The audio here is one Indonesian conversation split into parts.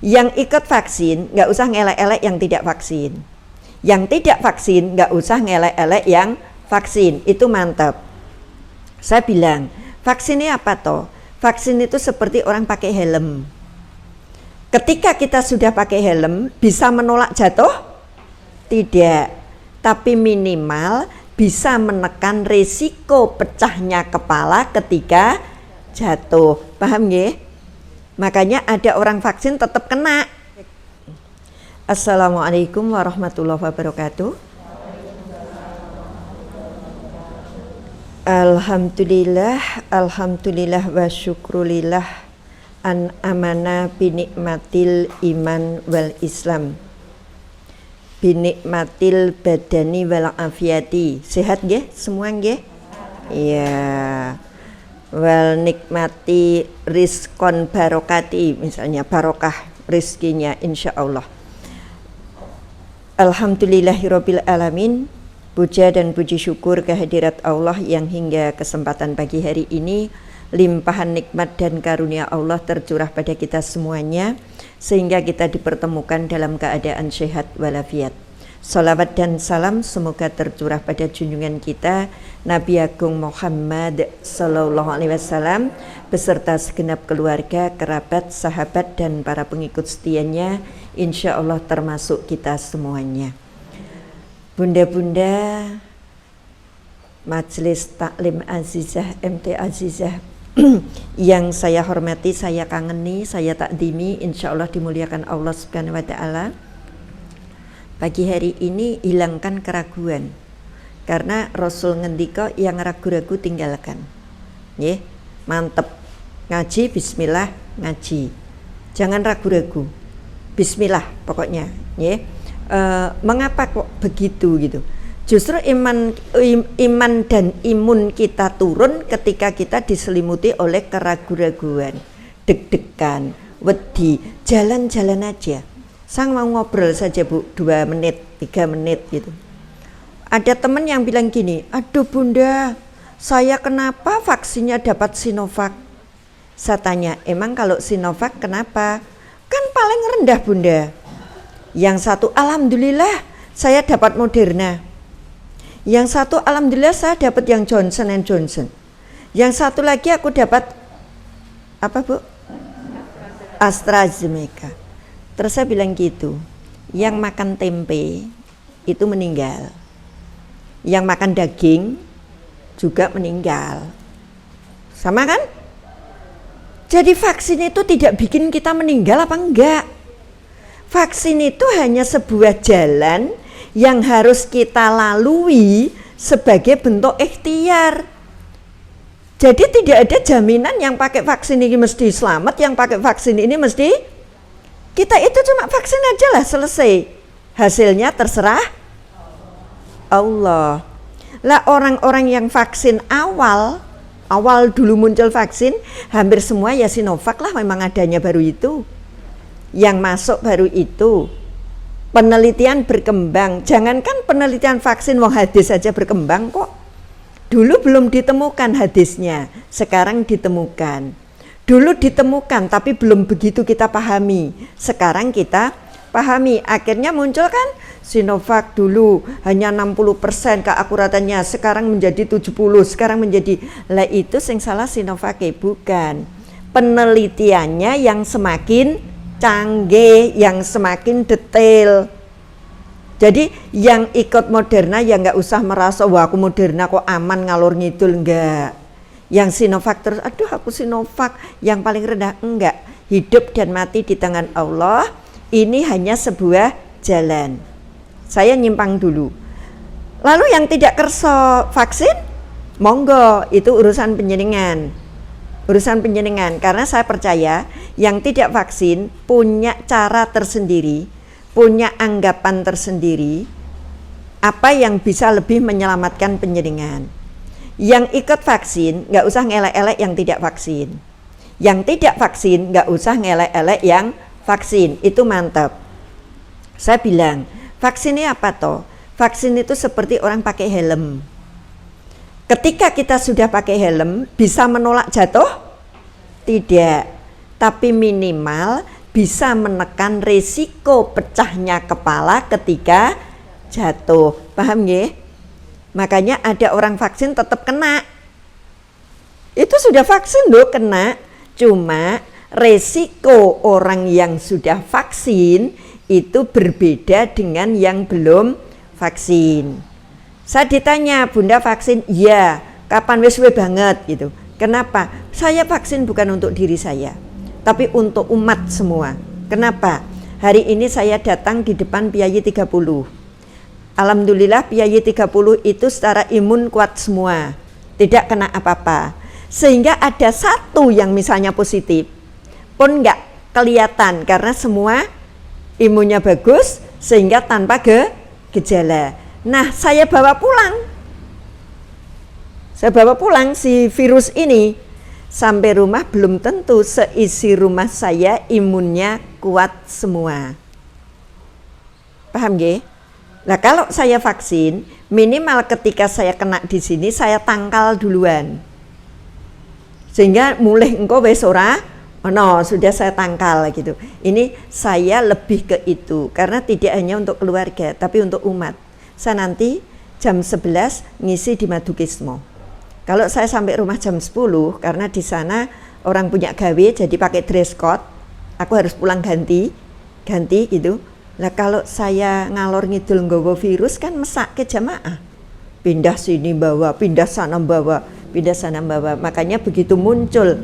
Yang ikut vaksin nggak usah ngelek-elek yang tidak vaksin. Yang tidak vaksin nggak usah ngelek-elek yang vaksin. Itu mantap. Saya bilang, vaksin ini apa toh? Vaksin itu seperti orang pakai helm. Ketika kita sudah pakai helm, bisa menolak jatuh? Tidak. Tapi minimal bisa menekan risiko pecahnya kepala ketika jatuh. Paham nggih? Makanya ada orang vaksin tetap kena. Assalamualaikum warahmatullahi wabarakatuh. Alhamdulillah wa syukrulillah an amana binikmatil iman wal islam binikmatil badani wal afiati. Sehat nggih semua nggih? Iya. Wal nikmati rizkon barokati, misalnya barokah rizkinya insyaallah. Alhamdulillahirabbil alamin. Puja dan puji syukur kehadirat Allah yang hingga kesempatan pagi hari ini limpahan nikmat dan karunia Allah tercurah pada kita semuanya sehingga kita dipertemukan dalam keadaan sehat walafiat. Salawat dan salam semoga tercurah pada junjungan kita Nabi Agung Muhammad Sallallahu Alaihi Wasallam beserta segenap keluarga, kerabat, sahabat dan para pengikut setianya, insya Allah termasuk kita semuanya. Bunda-bunda Majelis Taklim Azizah MT Azizah yang saya hormati, saya kangeni, saya takdimi, insya Allah dimuliakan Allah Subhanahu Wa Taala. Pagi hari ini hilangkan keraguan, karena Rasul ngendika yang ragu-ragu tinggalkan. Nggih, mantep. Ngaji bismillah, ngaji. Jangan ragu-ragu. Bismillah pokoknya, nggih. Mengapa kok begitu gitu? Justru iman dan imun kita turun ketika kita diselimuti oleh keraguan-raguan, deg-degan, wedi, jalan-jalan aja. Sang mau ngobrol saja Bu, 2 menit, 3 menit gitu. Ada teman yang bilang gini, aduh Bunda, saya kenapa vaksinnya dapat Sinovac? Saya tanya, emang kalau Sinovac kenapa? Kan paling rendah Bunda. Yang satu, alhamdulillah saya dapat Moderna. Yang satu, alhamdulillah saya dapat yang Johnson & Johnson. Yang satu lagi aku dapat, apa Bu? AstraZeneca. Terus saya bilang gitu, yang makan tempe itu meninggal, yang makan daging juga meninggal, sama kan? Jadi vaksin itu tidak bikin kita meninggal apa enggak? Vaksin itu hanya sebuah jalan yang harus kita lalui sebagai bentuk ikhtiar. Jadi tidak ada jaminan yang pakai vaksin ini mesti selamat, yang pakai vaksin ini mesti. Kita itu cuma vaksin aja lah, selesai. Hasilnya terserah Allah. Lah orang-orang yang vaksin awal dulu muncul vaksin, hampir semua ya Sinovac lah, memang adanya baru itu. Yang masuk baru itu. Penelitian berkembang. Jangankan penelitian vaksin, wong hadis saja berkembang kok. Dulu belum ditemukan hadisnya, sekarang ditemukan. Dulu ditemukan tapi belum begitu kita pahami. Sekarang kita pahami. Akhirnya muncul kan Sinovac dulu hanya 60% keakuratannya, sekarang menjadi 70, sekarang menjadi. Lah itu sing salah Sinovac bukan. Penelitiannya yang semakin canggih, yang semakin detail. Jadi yang ikut Moderna ya nggak usah merasa wah aku Moderna kok aman ngalor ngidul, enggak. Yang Sinovac terus, aduh aku Sinovac yang paling rendah, enggak. Hidup dan mati di tangan Allah. Ini hanya sebuah jalan. Saya nyimpang dulu. Lalu yang tidak kerso vaksin, monggo, itu urusan penjenengan. Urusan penjenengan, karena saya percaya yang tidak vaksin punya cara tersendiri, punya anggapan tersendiri, apa yang bisa lebih menyelamatkan penjenengan. Yang ikut vaksin nggak usah ngelek-elek yang tidak vaksin. Yang tidak vaksin nggak usah ngelek-elek yang vaksin. Itu mantap. Saya bilang, vaksin ini apa toh? Vaksin itu seperti orang pakai helm. Ketika kita sudah pakai helm, bisa menolak jatuh? Tidak. Tapi minimal bisa menekan resiko pecahnya kepala ketika jatuh. Paham nggih? Makanya ada orang vaksin tetap kena. Itu sudah vaksin loh kena. Cuma resiko orang yang sudah vaksin itu berbeda dengan yang belum vaksin. Saya ditanya, Bunda vaksin? Iya. Kapan wis banget gitu. Kenapa? Saya vaksin bukan untuk diri saya, tapi untuk umat semua. Kenapa? Hari ini saya datang di depan PIAY 30. Alhamdulillah PIAY 30 itu secara imun kuat semua, tidak kena apa-apa. Sehingga ada satu yang misalnya positif pun nggak kelihatan karena semua imunnya bagus sehingga tanpa gejala. Nah, saya bawa pulang. Saya bawa pulang si virus ini. Sampai rumah belum tentu seisi rumah saya imunnya kuat semua. Paham nggih? Nah, kalau saya vaksin, minimal ketika saya kena di sini saya tangkal duluan. Sehingga mulai engko wis ora sudah saya tangkal gitu. Ini saya lebih ke itu karena tidak hanya untuk keluarga tapi untuk umat. Saya nanti jam 11 ngisi di Madukismo. Kalau saya sampai rumah jam 10 karena di sana orang punya gawe jadi pakai dress code, aku harus pulang ganti gitu. Lah kalau saya ngalor ngidul nggawa virus kan mesak ke jamaah. Pindah sini bawa, pindah sana bawa, pindah sana bawa. Makanya begitu muncul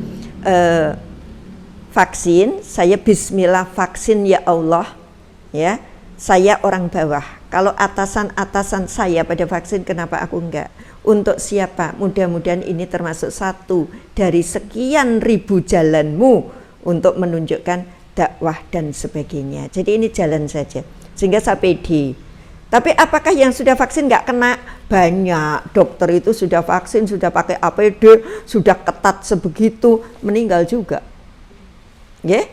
vaksin, saya bismillah vaksin ya Allah. Ya, saya orang bawah. Kalau atasan-atasan saya pada vaksin, kenapa aku enggak? Untuk siapa? Mudah-mudahan ini termasuk satu dari sekian ribu jalanmu untuk menunjukkan dakwah dan sebagainya. Jadi ini jalan saja, sehingga saya pede. Tapi apakah yang sudah vaksin nggak kena? Banyak dokter itu sudah vaksin, sudah pakai APD, sudah ketat sebegitu, meninggal juga. Ya,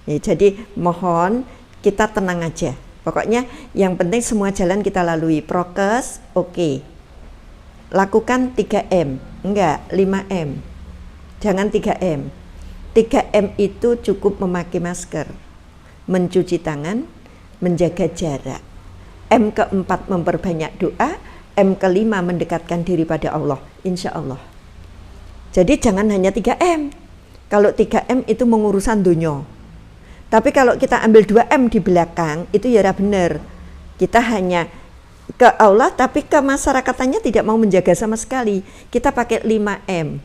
jadi mohon kita tenang aja. Pokoknya yang penting semua jalan kita lalui. Prokes, oke. Lakukan 3M, enggak 5M. Jangan 3M. 3M itu cukup memakai masker, mencuci tangan, menjaga jarak. M keempat memperbanyak doa, M kelima mendekatkan diri pada Allah, insya Allah. Jadi jangan hanya 3M. Kalau 3M itu mengurusan dunia. Tapi kalau kita ambil 2M di belakang, itu ya benar. Kita hanya ke Allah tapi ke masyarakatnya tidak mau menjaga sama sekali. Kita pakai 5M.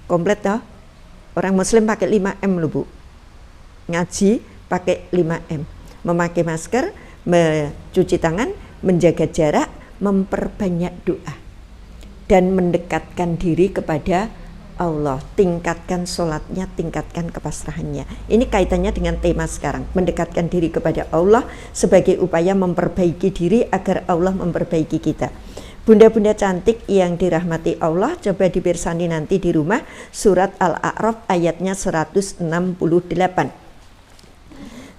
Komplit toh? Orang muslim pakai 5M loh Bu. Ngaji pakai 5M. Memakai masker, mencuci tangan, menjaga jarak, memperbanyak doa. Dan mendekatkan diri kepada Allah. Tingkatkan sholatnya, tingkatkan kepasrahannya. Ini kaitannya dengan tema sekarang. Mendekatkan diri kepada Allah sebagai upaya memperbaiki diri agar Allah memperbaiki kita. Bunda-bunda cantik yang dirahmati Allah, coba dipirsani nanti di rumah surat Al-A'raf ayatnya 168.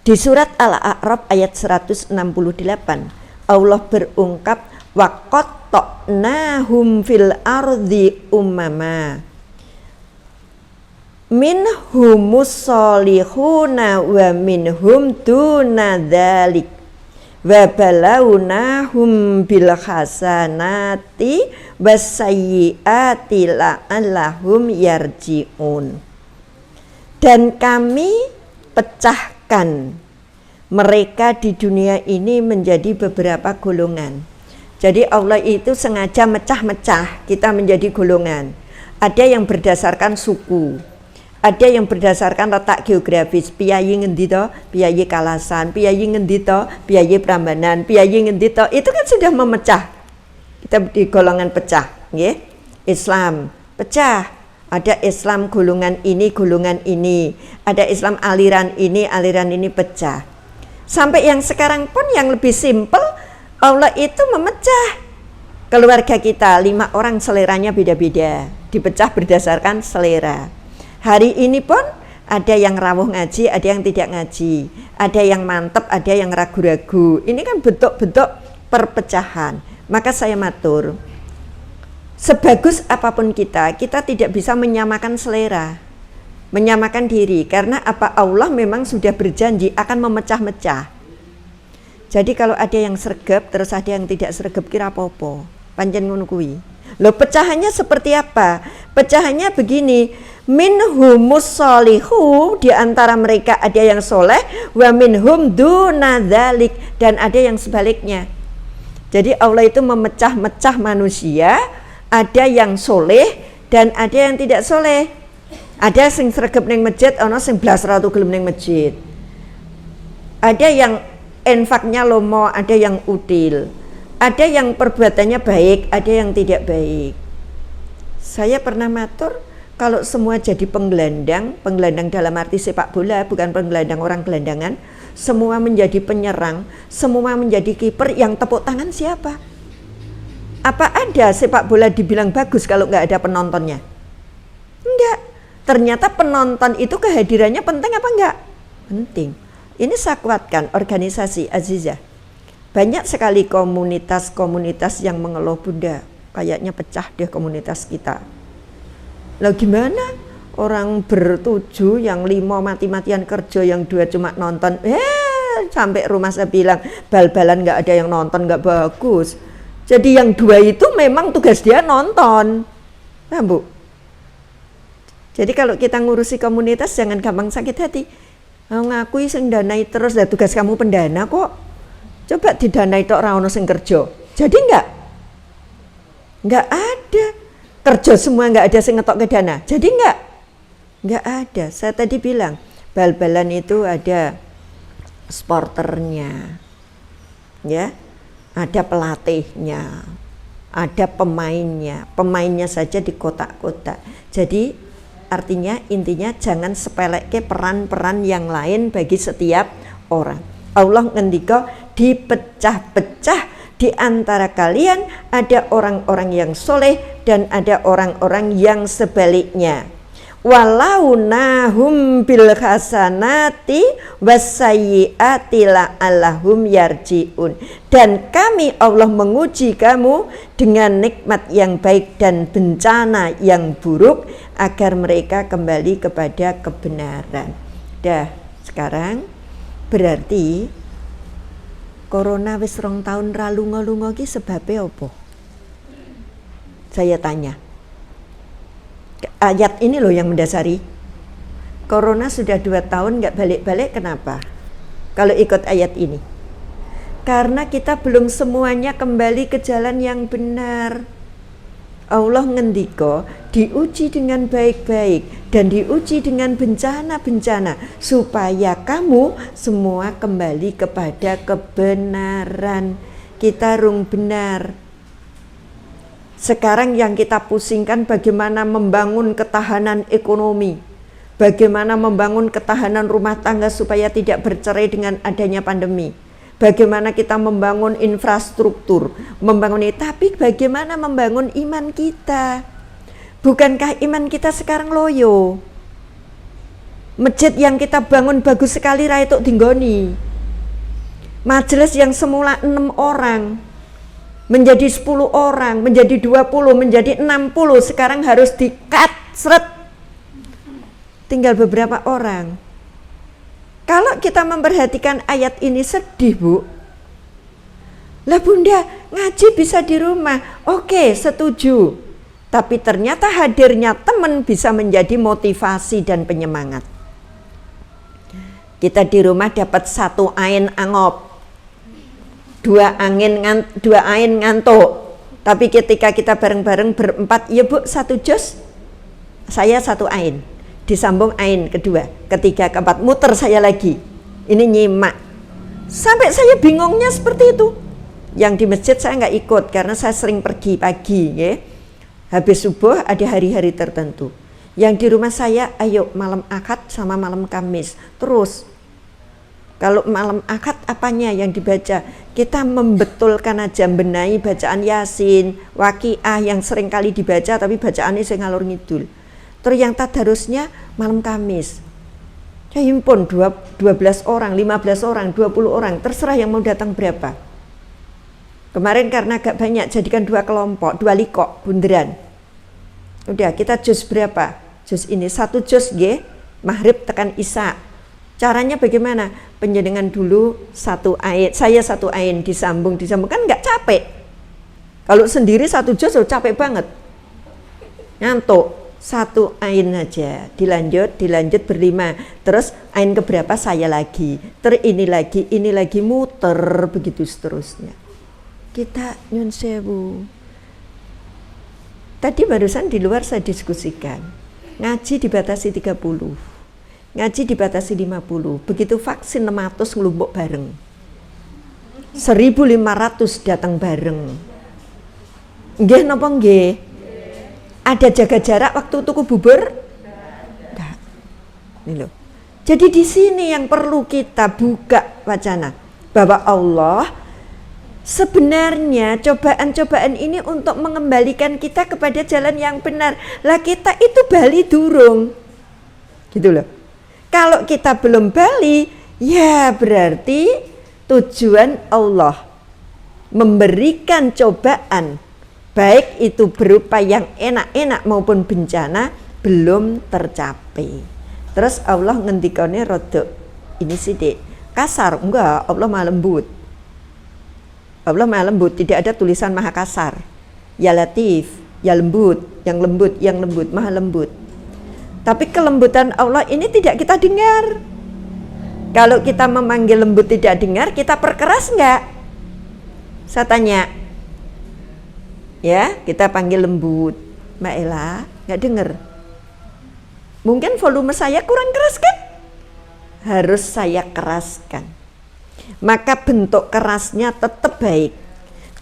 Di surat Al-A'raf ayat 168 Allah berungkap wa qatta'nahum fil ardi ummama minhumus solihuna wa minhum duna dzalik wa balawnahum bil hasanati wasayyiati la'allahum yarji'un. Dan kami pecahkan mereka di dunia ini menjadi beberapa golongan. Jadi Allah itu sengaja mecah-mecah kita menjadi golongan. Ada yang berdasarkan suku, ada yang berdasarkan letak geografis. PIAY ngendi to? PIAY Kalasan, PIAY ngendi to? PIAY Prambanan, PIAY ngendi to? Itu kan sudah memecah. Kita di golongan pecah, nggih. Islam pecah. Ada Islam golongan ini, golongan ini. Ada Islam aliran ini pecah. Sampai yang sekarang pun yang lebih simpel, Allah itu memecah. Keluarga kita 5 orang seleranya beda-beda, dipecah berdasarkan selera. Hari ini pun ada yang rawuh ngaji, ada yang tidak ngaji, ada yang mantep, ada yang ragu-ragu. Ini kan bentuk-bentuk perpecahan. Maka saya matur, sebagus apapun kita tidak bisa menyamakan selera. Menyamakan diri, karena apa? Allah memang sudah berjanji akan memecah-mecah. Jadi kalau ada yang sregep terus ada yang tidak sregep, kira apa-apa? Pancen ngono kuwi. Loh, pecahannya seperti apa? Pecahannya begini, minhumus solihu, di antara mereka ada yang soleh, wa minhum dunadzalik, dan ada yang sebaliknya. Jadi Allah itu memecah-mecah manusia, ada yang soleh dan ada yang tidak soleh. Ada sing sregep ning masjid, ana sing blas ra gelem ning masjid. Ada yang infaknya lomo, ada yang util. Ada yang perbuatannya baik, ada yang tidak baik. Saya pernah matur, kalau semua jadi penggelandang dalam arti sepak bola, bukan penggelandang orang gelandangan, semua menjadi penyerang, semua menjadi kiper, yang tepuk tangan siapa? Apa ada sepak bola dibilang bagus kalau nggak ada penontonnya? Enggak. Ternyata penonton itu kehadirannya penting apa enggak? Penting. Ini saya kuatkan organisasi Azizah. Banyak sekali komunitas-komunitas yang mengeluh, Bunda, kayaknya pecah deh komunitas kita. Lah gimana? Orang bertujuh, yang 5 mati-matian kerja, yang 2 cuma nonton. Sampai rumah saya bilang, bal-balan nggak ada yang nonton, nggak bagus. Jadi yang 2 itu memang tugas dia nonton. Nah, Bu. Jadi kalau kita ngurusi komunitas jangan gampang sakit hati. Ngakui sing danai terus, lah tugas kamu pendana kok. Coba didanai tok ra ono sing kerja. Jadi enggak ada. Kerja semua enggak ada sing ngetok ke dana. Jadi enggak ada. Saya tadi bilang, bal-balan itu ada sporternya. Ya. Ada pelatihnya. Ada pemainnya. Pemainnya saja di kotak-kotak. Jadi artinya intinya jangan sepeleke peran-peran yang lain bagi setiap orang. Allah ngendika dipecah-pecah di antara kalian, ada orang-orang yang soleh dan ada orang-orang yang sebaliknya. Walau nahum bil hasanati wasayyiati la'allahum yarji'un. Dan kami Allah menguji kamu dengan nikmat yang baik dan bencana yang buruk agar mereka kembali kepada kebenaran. Dah, sekarang berarti corona wis 2 tahun ralunga-lunga ki sebabnya apa? Saya tanya. Ayat ini loh yang mendasari. Corona sudah 2 tahun nggak balik-balik, kenapa? Kalau ikut ayat ini, karena kita belum semuanya kembali ke jalan yang benar. Allah ngendiko diuji dengan baik-baik dan diuji dengan bencana-bencana supaya kamu semua kembali kepada kebenaran. Kita rung benar. Sekarang yang kita pusingkan bagaimana membangun ketahanan ekonomi, bagaimana membangun ketahanan rumah tangga supaya tidak bercerai dengan adanya pandemi, bagaimana kita membangun infrastruktur, membangun ini, tapi bagaimana membangun iman kita. Bukankah iman kita sekarang loyo? Masjid yang kita bangun bagus sekali ra itu tinggoni. Majelis yang semula 6 orang menjadi 10 orang, menjadi 20, menjadi 60, sekarang harus di-cut, seret. Tinggal beberapa orang. Kalau kita memperhatikan ayat ini sedih, Bu. Lah Bunda, ngaji bisa di rumah. Oke, setuju. Tapi ternyata hadirnya teman bisa menjadi motivasi dan penyemangat. Kita di rumah dapat 1 ain angop. 2 ain ngantuk. Tapi ketika kita bareng-bareng berempat, ya Bu, 1 juz, saya 1 ain, disambung ain kedua, ketiga, keempat, muter saya lagi. Ini nyimak. Sampai saya bingungnya seperti itu. Yang di masjid saya nggak ikut karena saya sering pergi pagi, ya. Habis subuh ada hari-hari tertentu. Yang di rumah saya, ayo malam Ahad sama malam Kamis terus. Kalau malam Ahad apanya yang dibaca? Kita membetulkan aja, benahi bacaan Yasin, Waqiah yang sering kali dibaca tapi bacaannya saya ngalur ngidul. Terus yang tadarusnya malam Kamis. Ya himpun 12 orang, 15 orang, 20 orang, terserah yang mau datang berapa. Kemarin karena agak banyak jadikan 2 kelompok, 2 likok bunderan. Udah kita juz berapa? Juz ini 1 juz nggih. maghrib tekan isya. Caranya bagaimana? Penjenengan dulu satu ayat, saya satu ayat disambung kan nggak capek. Kalau sendiri satu juz capek banget, ngantuk. Satu ain aja, dilanjut berlima, terus ain keberapa saya lagi, ini lagi muter begitu seterusnya. Kita nyun sewu. Tadi barusan di luar saya diskusikan, ngaji dibatasi 30, ngaji dibatasi 50, begitu vaksin 600 ngelumpuk bareng, 1.500 datang bareng. Nggih napa nggih? Ada jaga jarak waktu tuku bubur? Enggak. Ini loh. Jadi di sini yang perlu kita buka wacana bahwa Allah sebenarnya cobaan-cobaan ini untuk mengembalikan kita kepada jalan yang benar. Lah kita itu bali durung. Gitu loh. Kalau kita belum bali, ya berarti tujuan Allah memberikan cobaan, baik itu berupa yang enak-enak maupun bencana, belum tercapai. Terus Allah ngendikane rodok ini sidik kasar, enggak, Allah maha lembut. Allah maha lembut, tidak ada tulisan maha kasar. Ya latif, ya lembut, yang lembut, maha lembut. Tapi kelembutan Allah ini tidak kita dengar. Kalau kita memanggil lembut tidak dengar, kita perkeras enggak? Saya tanya, ya, kita panggil lembut, Mbak Ella, nggak denger. Mungkin volume saya kurang keras kan? Harus saya keraskan. Maka bentuk kerasnya tetap baik.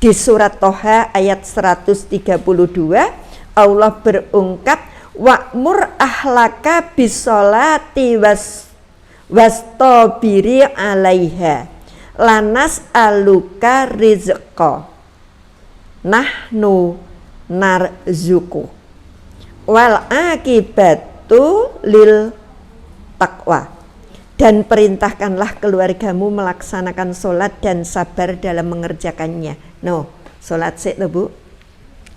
Di surat Toha ayat 132, Allah berungkap, wa'mur ahlaka bisolati wastabiri alaiha lanas aluka rizqa nahnu narzuku wal akibatu lil taqwa, dan perintahkanlah keluargamu melaksanakan sholat dan sabar dalam mengerjakannya. No, sholat sik Bu.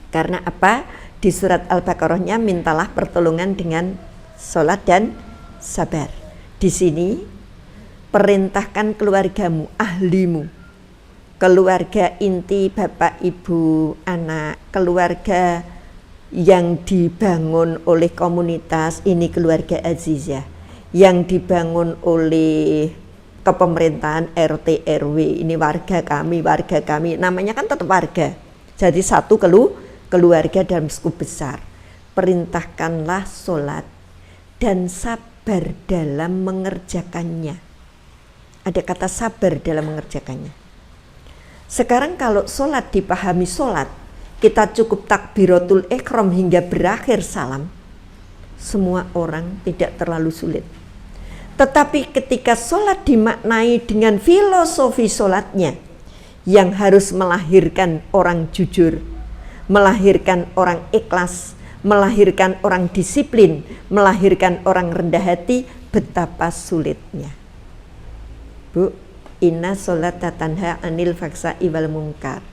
Karena apa? Di surat Al-Baqarahnya mintalah pertolongan dengan sholat dan sabar. Di sini perintahkan keluargamu, ahlimu, keluarga inti, bapak, ibu, anak, keluarga yang dibangun oleh komunitas, ini keluarga azizah, yang dibangun oleh kepemerintahan RT RW, ini warga kami, namanya kan tetap warga. Jadi satu keluarga dalam skup besar. Perintahkanlah sholat dan sabar dalam mengerjakannya. Ada kata sabar dalam mengerjakannya. Sekarang kalau sholat dipahami sholat, kita cukup takbiratul ihram hingga berakhir salam, semua orang tidak terlalu sulit. Tetapi ketika sholat dimaknai dengan filosofi sholatnya, yang harus melahirkan orang jujur, melahirkan orang ikhlas, melahirkan orang disiplin, melahirkan orang rendah hati, betapa sulitnya. Bu, inna sholata tanha anil faksai wal munkar.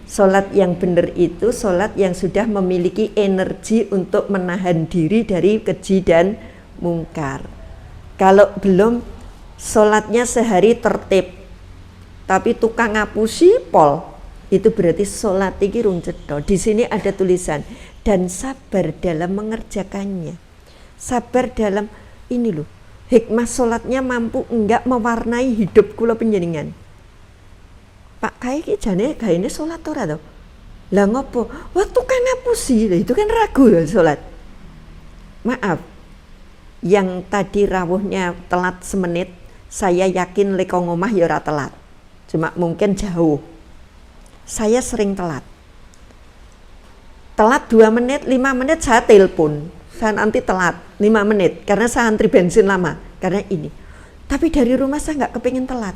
Sholat yang benar itu sholat yang sudah memiliki energi untuk menahan diri dari keji dan mungkar. Kalau belum, sholatnya sehari tertib tapi tukang ngapusi pol, itu berarti sholat iki rung cetha. Di sini ada tulisan dan sabar dalam mengerjakannya. Sabar dalam ini loh, hikmah sholatnya mampu enggak mewarnai hidup kula panjenengan. Pak Kai ki jane gaene sholat ora to? Lah ngopo? Wah tukang ngapusi, itu kan ragu ya sholat. Maaf, yang tadi rawuhnya telat semenit, saya yakin leko ngomah ya ora telat. Cuma mungkin jauh. Saya sering telat. Telat 2 menit, 5 menit saya telepon. Saya nanti telat 5 menit karena saya antri bensin lama. Karena ini. Tapi dari rumah saya nggak kepingin telat.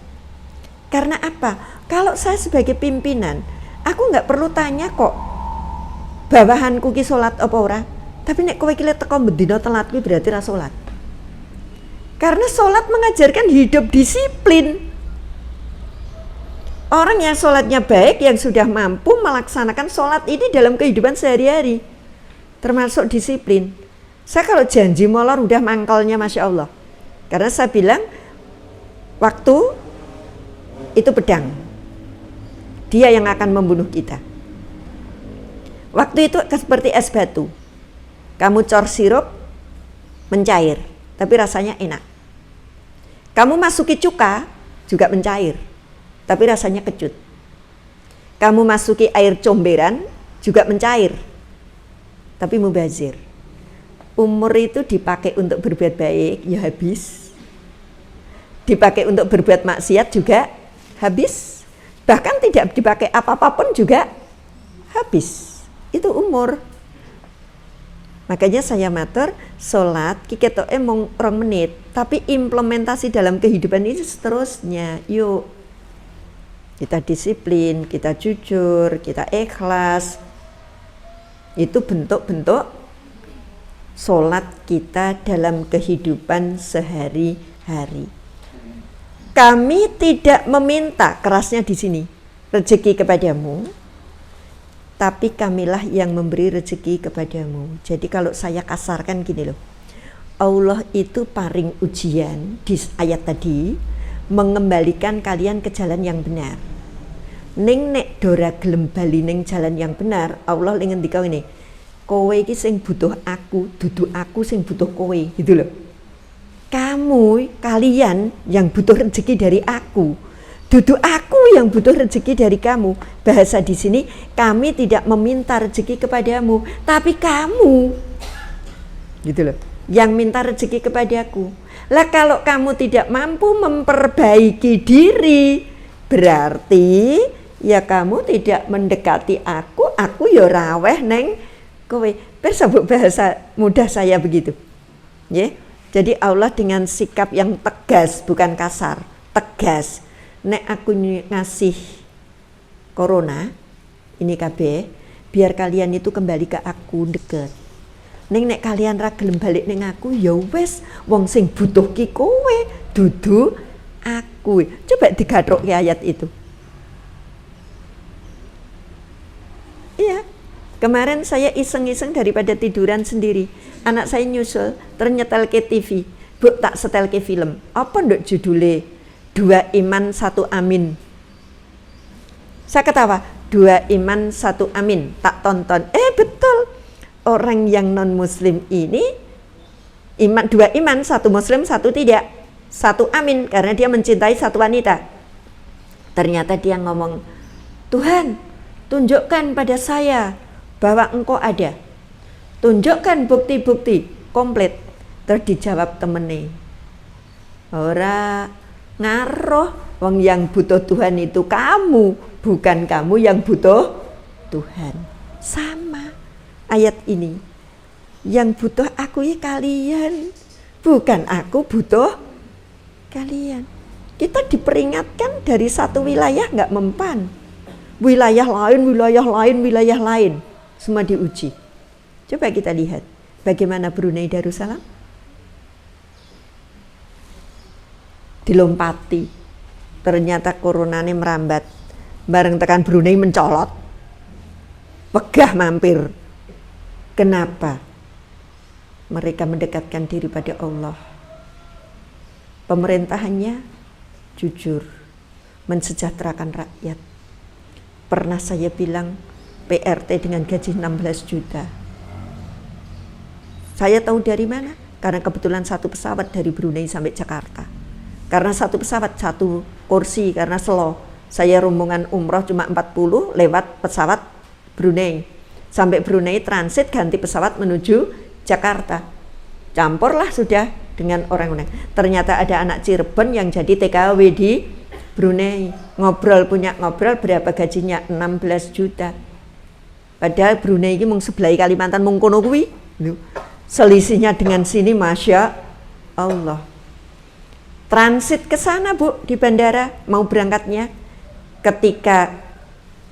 Karena apa? Kalau saya sebagai pimpinan, aku nggak perlu tanya kok bawahanku ki sholat apa ora. Tapi nek kowe ki teko bendina telat kuwi berarti ra sholat. Karena sholat mengajarkan hidup disiplin. Orang yang sholatnya baik, yang sudah mampu melaksanakan sholat ini dalam kehidupan sehari-hari, termasuk disiplin. Saya kalau janji molor udah mangkalnya Masya Allah. Karena saya bilang waktu itu pedang. Dia yang akan membunuh kita. Waktu itu seperti es batu. Kamu cor sirup, mencair, tapi rasanya enak. Kamu masuki cuka, juga mencair, tapi rasanya kecut. Kamu masuki air comberan, juga mencair, tapi mubazir. Umur itu dipakai untuk berbuat baik, ya habis. Dipakai untuk berbuat maksiat juga habis. Bahkan tidak dipakai apa-apapun juga habis. Itu umur. Makanya saya matur, sholat kiketoke mung 2 menit, tapi implementasi dalam kehidupan ini seterusnya. Yuk, kita disiplin, kita jujur, kita ikhlas. Itu bentuk-bentuk sholat kita dalam kehidupan sehari-hari. Kami tidak meminta, kerasnya di sini, rezeki kepadamu, tapi kamilah yang memberi rezeki kepadamu. Jadi kalau saya kasarkan gini loh, Allah itu paring ujian di ayat tadi, mengembalikan kalian ke jalan yang benar. Ning nek dora gelem bali ning jalan yang benar, Allah ingin dikau ini, kowe iki sing butuh aku, dudu aku sing butuh kowe, gitu loh. Kamu, kalian yang butuh rezeki dari aku, dudu aku yang butuh rezeki dari kamu. Bahasa di sini, kami tidak meminta rezeki kepadamu, tapi kamu, gitu loh, yang minta rezeki kepadaku. Lah kalau kamu tidak mampu memperbaiki diri, berarti ya kamu tidak mendekati aku ya raweh neng kowe. Persabuk bahasa mudah saya begitu. Ya. Jadi Allah dengan sikap yang tegas, bukan kasar, tegas. Nek aku ngasih corona ini KB, biar kalian itu kembali ke aku deket. Nek kalian ra gelem balik ning aku, ya wis, wong sing butuh ki kowe, dudu aku. Coba digathrokke ayat itu. Iya. Kemarin saya iseng-iseng daripada tiduran sendiri. Anak saya nyusul, ternyata ke TV. Bu, tak setel ke film. Apa nduk judulnya? 2 iman 1 amin. Saya ketawa, 2 iman 1 amin. Tak tonton. Betul. Orang yang non muslim ini 2 iman, 1 muslim, 1 tidak. 1 amin karena dia mencintai 1 wanita. Ternyata dia ngomong, Tuhan, tunjukkan pada saya bahwa engkau ada. Tunjukkan bukti-bukti komplit. Terus dijawab temene, ora ngaruh, wong yang butuh Tuhan itu kamu, bukan kamu yang butuh Tuhan. Sama ayat ini, yang butuh aku ya kalian, bukan aku butuh kalian. Kita diperingatkan dari satu wilayah nggak mempan, wilayah lain semua diuji. Coba kita lihat bagaimana Brunei Darussalam dilompati, ternyata coronanya merambat, bareng tekan Brunei mencolot, pegah mampir. Kenapa? Mereka mendekatkan diri pada Allah. Pemerintahannya jujur, mensejahterakan rakyat. Pernah saya bilang PRT dengan gaji 16 juta. Saya tahu dari mana? Karena kebetulan 1 pesawat dari Brunei sampai Jakarta. Karena 1 pesawat 1 kursi, karena slow. Saya rombongan umroh cuma 40 lewat pesawat Brunei. Sampai Brunei transit ganti pesawat menuju Jakarta. Campurlah sudah dengan orang-orang. Ternyata ada anak Cirebon yang jadi TKW di Brunei. Punya ngobrol berapa gajinya? 16 juta. Padahal Brunei ini mung sebelah Kalimantan mung kono kuwi. Selisihnya dengan sini Masya Allah. Transit ke sana Bu, di bandara mau berangkatnya. Ketika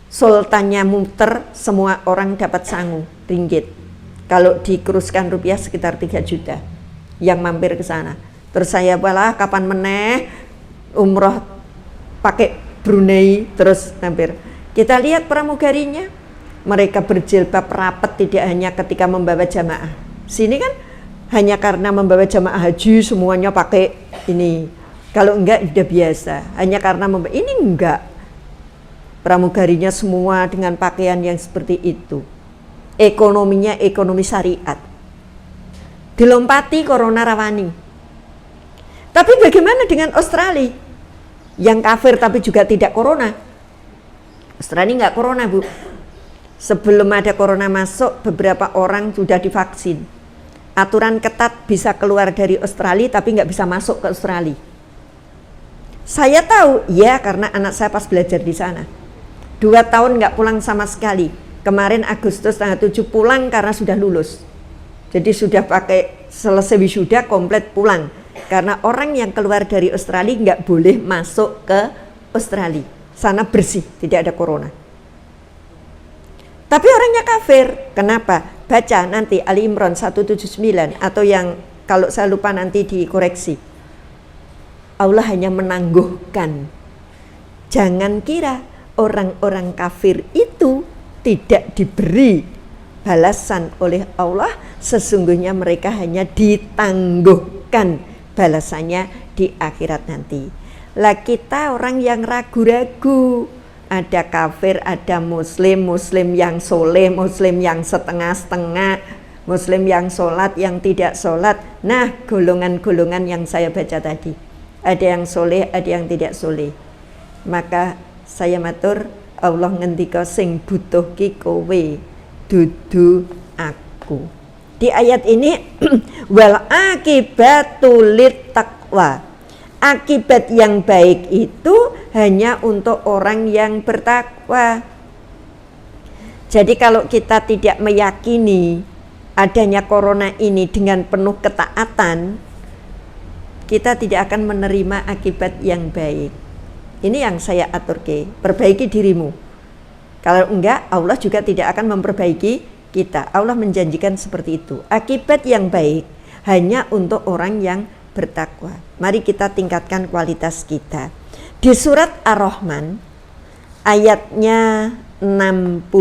sultannya muter, semua orang dapat sangu ringgit. Kalau dikuruskan rupiah sekitar 3 juta yang mampir ke sana. Terus saya balah kapan meneh umroh pakai Brunei terus mampir. Kita lihat pramugarinya, mereka berjilbab rapat tidak hanya ketika membawa jamaah. Sini kan hanya karena membawa jamaah haji semuanya pakai ini. Kalau enggak udah biasa. Hanya karena ini enggak. Pramugarinya semua dengan pakaian yang seperti itu. Ekonominya ekonomi syariat. Dilompati corona rawani. Tapi bagaimana dengan Australia? Yang kafir tapi juga tidak corona. Australia enggak corona, Bu. Sebelum ada corona masuk, beberapa orang sudah divaksin. Aturan ketat bisa keluar dari Australia tapi nggak bisa masuk ke Australia. Saya tahu, ya karena anak saya pas belajar di sana. 2 tahun nggak pulang sama sekali. Kemarin Agustus tanggal 7 pulang karena sudah lulus. Jadi sudah pakai selesai wisuda komplit pulang. Karena orang yang keluar dari Australia nggak boleh masuk ke Australia. Sana bersih, tidak ada corona. Tapi orangnya kafir. Kenapa? Baca nanti Ali Imran 179 atau yang kalau saya lupa nanti dikoreksi. Allah hanya menangguhkan. Jangan kira orang-orang kafir itu tidak diberi balasan oleh Allah. Sesungguhnya mereka hanya ditangguhkan balasannya di akhirat nanti. Lah kita orang yang ragu-ragu. Ada kafir, ada muslim, muslim yang soleh, muslim yang setengah-setengah, muslim yang sholat, yang tidak sholat. Nah, golongan-golongan yang saya baca tadi, ada yang soleh, ada yang tidak soleh. Maka saya matur, Allah ngendika sing butuh ki kowe, dudu aku. Di ayat ini wal akibatu lit taqwa. Akibat yang baik itu hanya untuk orang yang bertakwa. Jadi kalau kita tidak meyakini adanya corona ini dengan penuh ketaatan, kita tidak akan menerima akibat yang baik. Ini yang saya aturke, perbaiki dirimu. Kalau enggak, Allah juga tidak akan memperbaiki kita. Allah menjanjikan seperti itu. Akibat yang baik hanya untuk orang yang bertakwa. Mari kita tingkatkan kualitas kita. Di surat Ar-Rahman ayatnya 60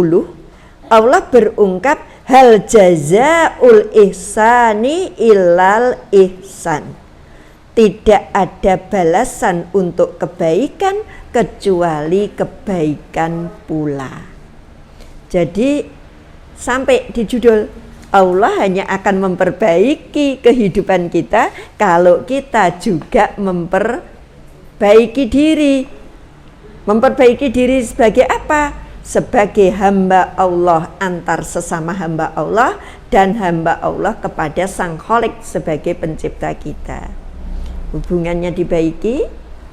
Allah berungkap hal jazaul ihsani illal ihsan. Tidak ada balasan untuk kebaikan kecuali kebaikan pula. Jadi sampai di judul Allah hanya akan memperbaiki kehidupan kita kalau kita juga memperbaiki diri. Memperbaiki diri sebagai apa? Sebagai hamba Allah antar sesama hamba Allah dan hamba Allah kepada Sang Khalik sebagai pencipta kita. Hubungannya dibaiki,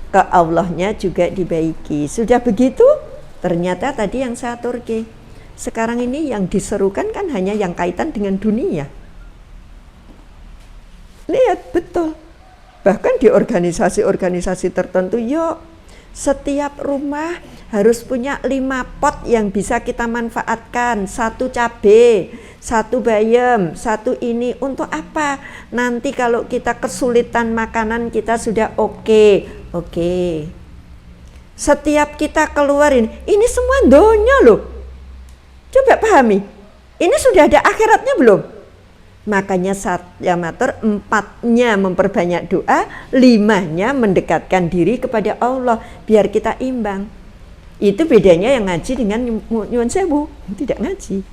ke Allahnya juga dibaiki. Sudah begitu? Ternyata tadi yang saya aturke. Sekarang ini yang diserukan kan hanya yang kaitan dengan dunia. Lihat betul. Bahkan di organisasi-organisasi tertentu, yuk setiap rumah harus punya 5 pot yang bisa kita manfaatkan. 1 cabai, 1 bayam, 1 ini. Untuk apa? Nanti kalau kita kesulitan makanan kita sudah oke. Setiap kita keluarin, ini semua donya loh. Coba pahami, ini sudah ada akhiratnya belum? Makanya saya matur 4-nya memperbanyak doa, 5-nya mendekatkan diri kepada Allah biar kita imbang. Itu bedanya yang ngaji dengan nyuwun sewu, tidak ngaji.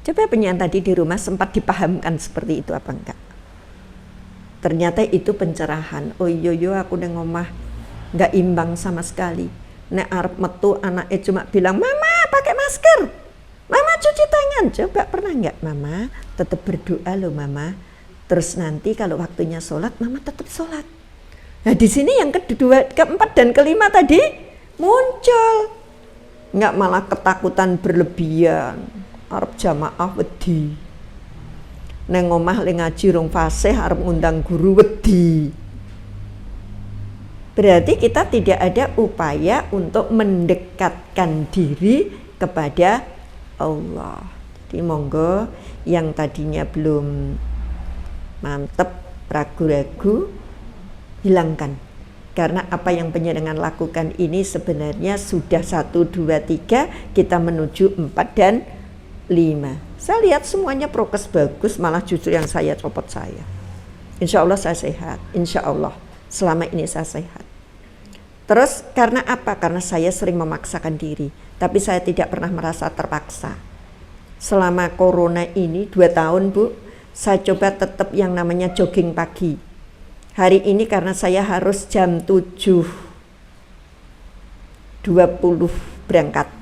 Coba penyanyi tadi di rumah sempat dipahamkan seperti itu apa enggak? Ternyata itu pencerahan. Oh iya aku nang omah enggak imbang sama sekali. Nek arep metu anaknya cuma bilang, "Mama, pakai masker. Mama cuci tangan." Coba pernah enggak Mama? Tetap berdoa loh Mama. Terus nanti kalau waktunya sholat, Mama tetap sholat. Nah di sini yang kedua, keempat dan kelima tadi muncul. Enggak malah ketakutan berlebihan. Arep jamaah wedi. Neng omah le ngaji rong fasih arep ngundang guru wedi. Berarti kita tidak ada upaya untuk mendekatkan diri kepada Allah. Jadi monggo yang tadinya belum mantep, ragu-ragu, hilangkan. Karena apa yang penjenengan lakukan ini sebenarnya sudah 1, 2, 3, kita menuju 4 dan Saya lihat semuanya prokes bagus, malah justru yang saya copot saya. Insya Allah saya sehat, insya Allah selama ini saya sehat. Terus karena apa? Karena saya sering memaksakan diri, tapi saya tidak pernah merasa terpaksa. Selama corona ini 2 tahun Bu, saya coba tetap yang namanya jogging pagi. Hari ini karena saya harus jam 7.20 berangkat.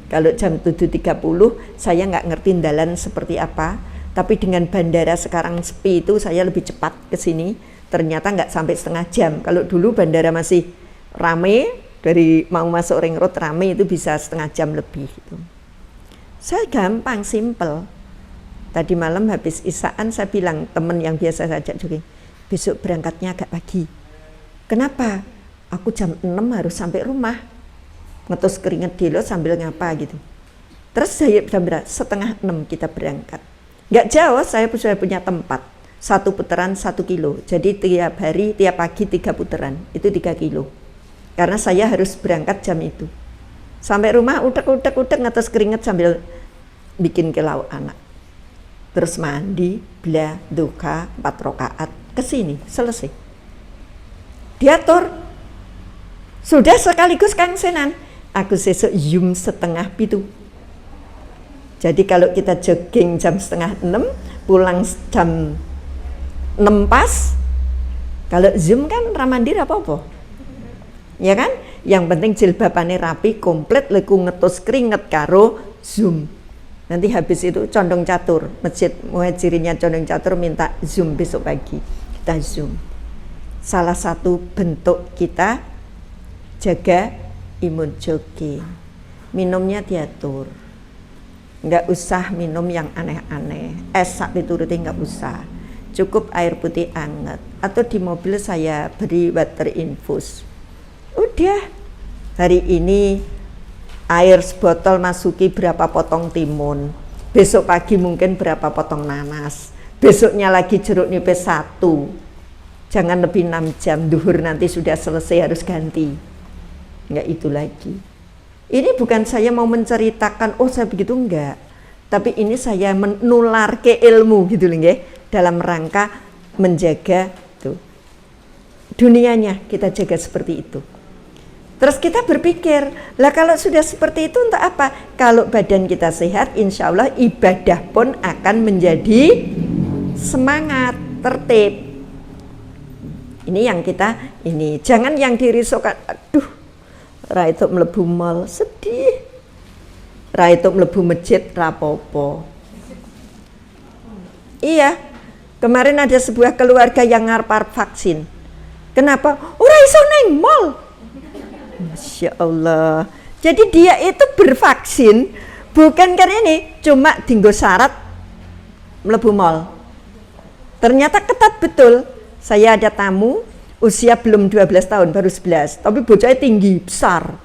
Kalau jam 7.30 saya nggak ngerti jalan seperti apa, tapi dengan bandara sekarang sepi itu saya lebih cepat ke sini. Ternyata nggak sampai setengah jam. Kalau dulu bandara masih rame, dari mau masuk ring road rame itu bisa setengah jam lebih. Gitu. Saya gampang, simple. Tadi malam habis isaan saya bilang temen yang biasa saya ajak jogging, besok berangkatnya agak pagi. Kenapa? Aku jam 6 harus sampai rumah. Ngetus keringet dulu sambil ngapa gitu. Terus saya bilang 5:30 kita berangkat. Nggak jauh, saya sudah punya tempat. 1 putaran 1 kilo. Jadi tiap hari, tiap pagi 3 putaran. Itu 3 kilo. Karena saya harus berangkat jam itu. Sampai rumah utek ngetus keringet sambil bikin kilau anak. Terus mandi, bla, duka, 4 rakaat. Kesini, selesai. Diatur. Sudah sekaligus Kang Senan. Aku sesuk Zoom 5:30. Jadi kalau kita jogging jam 5:30, pulang jam 6 pas. Kalau Zoom kan ramandi apa-apa. Ya kan? Yang penting jilbabane rapi, komplit, leku ngetus keringet karo Zoom. Nanti habis itu condong catur, masjid muhajirinya condong catur minta Zoom besok pagi. Kita Zoom. Salah satu bentuk kita jaga imun jogging. Minumnya diatur. Nggak usah minum yang aneh-aneh. Es sak pituruti nggak usah. Cukup air putih anget. Atau di mobil saya beri water infus. Udah. Hari ini air sebotol masuki berapa potong timun. Besok pagi mungkin berapa potong nanas. Besoknya lagi jeruk nipis 1. Jangan lebih 6 jam. Duhur nanti sudah selesai harus ganti. Enggak itu lagi. Ini bukan saya mau menceritakan, oh saya begitu, enggak. Tapi ini saya menular ke ilmu gitu loh, nggih, dalam rangka menjaga tuh dunianya kita jaga seperti itu. Terus kita berpikir, lah kalau sudah seperti itu untuk apa? Kalau badan kita sehat, insya Allah ibadah pun akan menjadi semangat, tertib. Ini yang kita ini, jangan yang dirisaukan, aduh. Ra itu mlebu mall sedih. Ra itu mlebu masjid rapopo. Iya. Kemarin ada sebuah keluarga yang ngarep vaksin. Kenapa? Ora iso neng mall. Masya Allah. Jadi dia itu bervaksin bukan karena ini, cuma dinggo syarat mlebu mall. Ternyata ketat betul. Saya ada tamu usia belum 12 tahun, baru 11, tapi bocahnya tinggi, besar,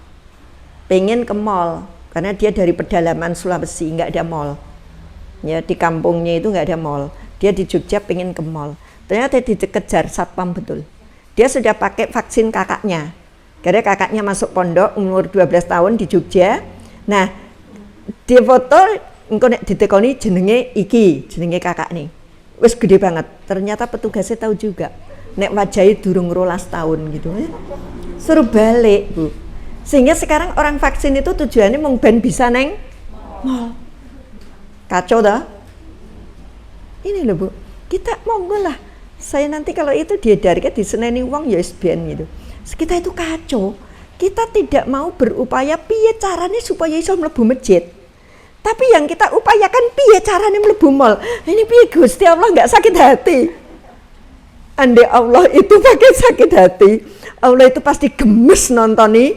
pengen ke mall, karena dia dari pedalaman Sulawesi, nggak ada mall, ya di kampungnya itu nggak ada mall, dia di Jogja pengen ke mall, ternyata dikejar satpam betul, dia sudah pakai vaksin kakaknya, karena kakaknya masuk pondok umur 12 tahun di Jogja, nah dia foto, engko nek ditekoni jenenge iki, jenenge kakak nih, wes gede banget, ternyata petugasnya tahu juga. Nek wajahi durung 12 tahun gitu ya. Suruh balik Bu. Sehingga sekarang orang vaksin itu tujuannya mau ben bisa neng mall. Kacau dah. Ini loh Bu, kita monggo lah. Saya nanti kalau itu diedarkan di seneni wong ya SBN gitu. Kita itu kacau. Kita tidak mau berupaya piye caranya supaya iso mlebu masjid. Tapi yang kita upayakan piye caranya mlebu mall. Ini piye Gusti Allah nggak sakit hati. Andai Allah itu pakai sakit hati, Allah itu pasti gemes nontoni.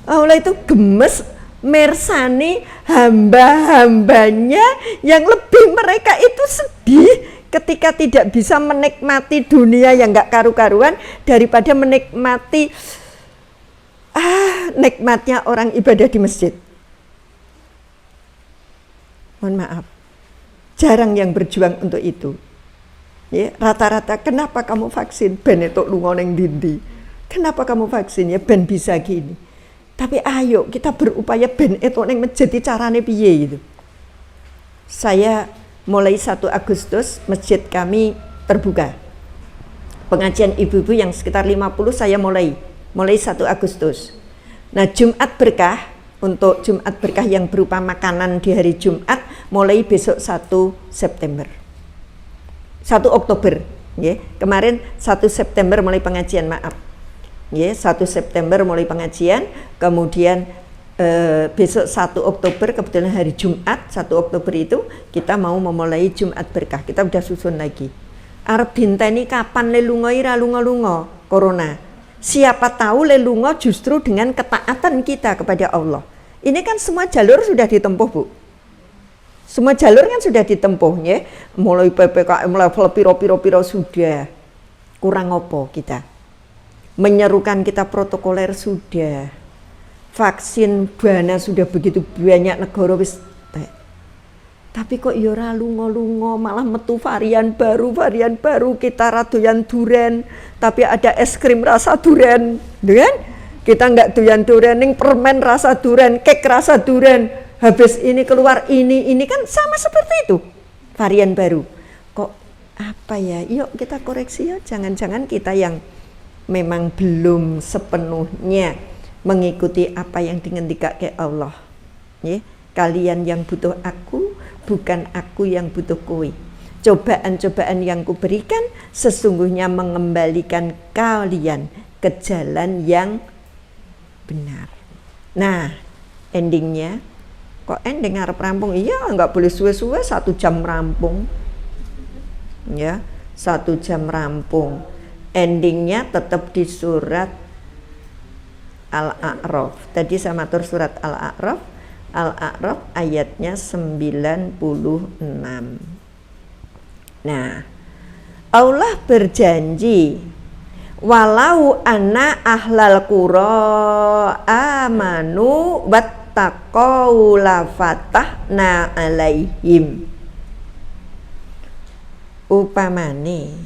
Allah itu gemes mersani hamba-hambanya yang lebih mereka itu sedih ketika tidak bisa menikmati dunia yang gak karu-karuan daripada menikmati nikmatnya orang ibadah di masjid. Mohon maaf, jarang yang berjuang untuk itu. Ya, rata-rata kenapa kamu vaksin? Ben itu lunga ning ndi? Kenapa kamu vaksin? Ya ben bisa gini. Tapi ayo kita berupaya ben itu ning masjid carane piye gitu. saya mulai 1 Agustus masjid kami terbuka. Pengajian ibu-ibu yang sekitar 50 saya mulai 1 Agustus. Nah, Jumat berkah, untuk Jumat berkah yang berupa makanan di hari Jumat mulai besok 1 September. 1 Oktober, ya. Kemarin 1 September mulai pengajian, maaf. Ya, 1 September mulai pengajian, kemudian besok 1 Oktober kebetulan hari Jumat, 1 Oktober itu kita mau memulai Jumat berkah. Kita udah susun lagi. Arep dinteni kapan le lunga ira lunga-lunga corona. Siapa tahu le lunga justru dengan ketaatan kita kepada Allah. Ini kan semua jalur sudah ditempuh, Bu. Semua jalur kan sudah ditempuh, ya. Mulai PPKM level piro-piro sudah. Kurang opo kita? Menyerukan kita protokoler sudah. Vaksin dana sudah begitu banyak negara wis. Tapi kok ya ora lunga-lunga, malah metu varian baru kita radoyan duren, tapi ada es krim rasa duren, kan? Kita nggak doyan duren, ning permen rasa duren, kek rasa duren. Habis ini keluar ini kan sama seperti itu. Varian baru. Kok apa ya? Yuk kita koreksi ya, jangan-jangan kita yang memang belum sepenuhnya mengikuti apa yang dingendikake Allah. Ya, kalian yang butuh aku, bukan aku yang butuh kowe. Cobaan-cobaan yang kuberikan sesungguhnya mengembalikan kalian ke jalan yang benar. Nah, endingnya kok ending harap rampung? Iya, nggak boleh suwe-suwe 1 jam rampung. Ya, 1 jam rampung. Endingnya tetap di surat Al-A'raf. Tadi saya matur surat Al-A'raf. Al-A'raf ayatnya 96. Nah, Allah berjanji, walau anna ahlal qura amanu wattaqau la fatahna alaihim. Upamane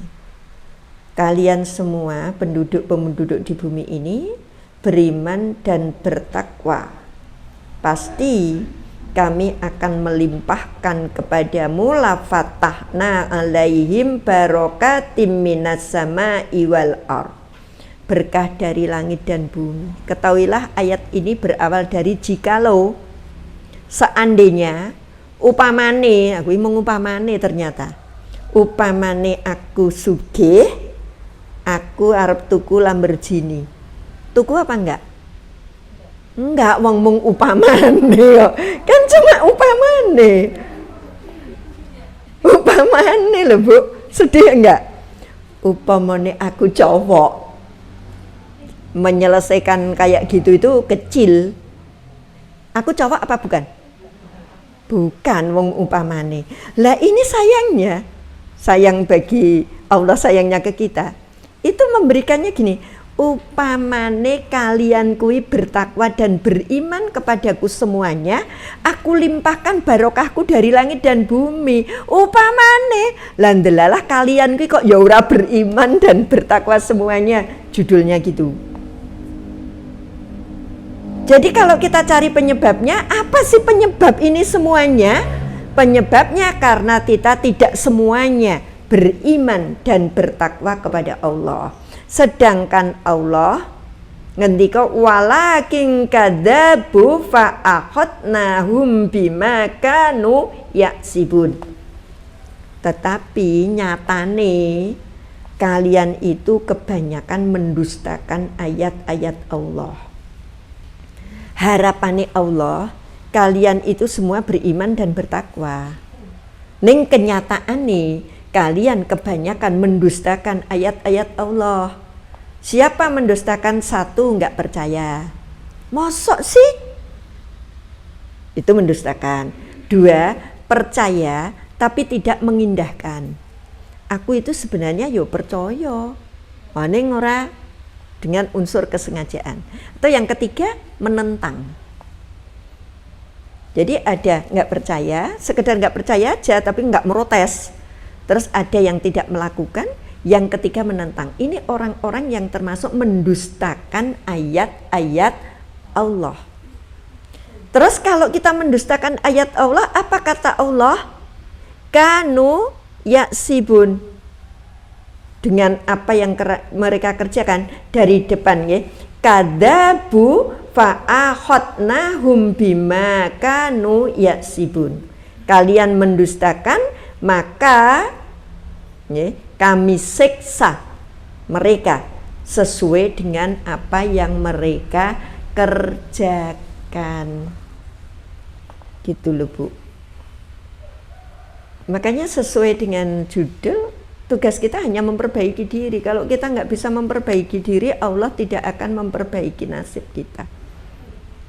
kalian semua penduduk-penduduk di bumi ini beriman dan bertakwa, pasti kami akan melimpahkan kepadamu la fatahna alaihim barakatim minas sama'i wal ardh, berkah dari langit dan bumi. Ketahuilah ayat ini berawal dari jikalau, seandainya, upamane, aku mengupamane ternyata, upamane aku sugih, aku arep tuku Lamborghini. Tuku apa enggak? Enggak, wong mung upamane kok. Kan cuma upamane. Upamane lho, Bu. Sedih enggak? Upamane aku cowok. Menyelesaikan kayak gitu itu kecil. Aku cowok apa bukan? Bukan, wong upamane. Lah ini sayangnya, sayang bagi Allah, sayangnya ke kita. Itu memberikannya gini, upamane kalian kui bertakwa dan beriman kepadaku semuanya, aku limpahkan barokahku dari langit dan bumi. Upamane landelalah kalian kui kok ya ora beriman dan bertakwa semuanya, judulnya gitu. Jadi kalau kita cari penyebabnya, apa sih penyebab ini semuanya? Penyebabnya karena kita tidak semuanya beriman dan bertakwa kepada Allah. Sedangkan Allah ngendika walakin kadzabu fa akhadnahum bima kanu yaksibun. Tetapi nyatane kalian itu kebanyakan mendustakan ayat-ayat Allah. Harapannya Allah, kalian itu semua beriman dan bertakwa. Ning kenyataane kalian kebanyakan mendustakan ayat-ayat Allah. Siapa mendustakan? 1, enggak percaya. Mosok sih? Itu mendustakan. 2, percaya tapi tidak mengindahkan. Aku itu sebenarnya yo percaya. Paling ora, dengan unsur kesengajaan. Atau yang ketiga, menentang. Jadi ada enggak percaya, sekedar enggak percaya aja tapi enggak merotes. Terus ada yang tidak melakukan, yang ketiga menentang. Ini orang-orang yang termasuk mendustakan ayat-ayat Allah. Terus kalau kita mendustakan ayat Allah, apa kata Allah? Kanu yaksibun. Dengan apa yang mereka kerjakan dari depan ya. Kadzabu fa'akhadnahum bima kanu yaksibun. Kalian mendustakan, maka ya, kami siksa mereka sesuai dengan apa yang mereka kerjakan. Gitu loh Bu. Makanya sesuai dengan judul, tugas kita hanya memperbaiki diri. Kalau kita nggak bisa memperbaiki diri, Allah tidak akan memperbaiki nasib kita.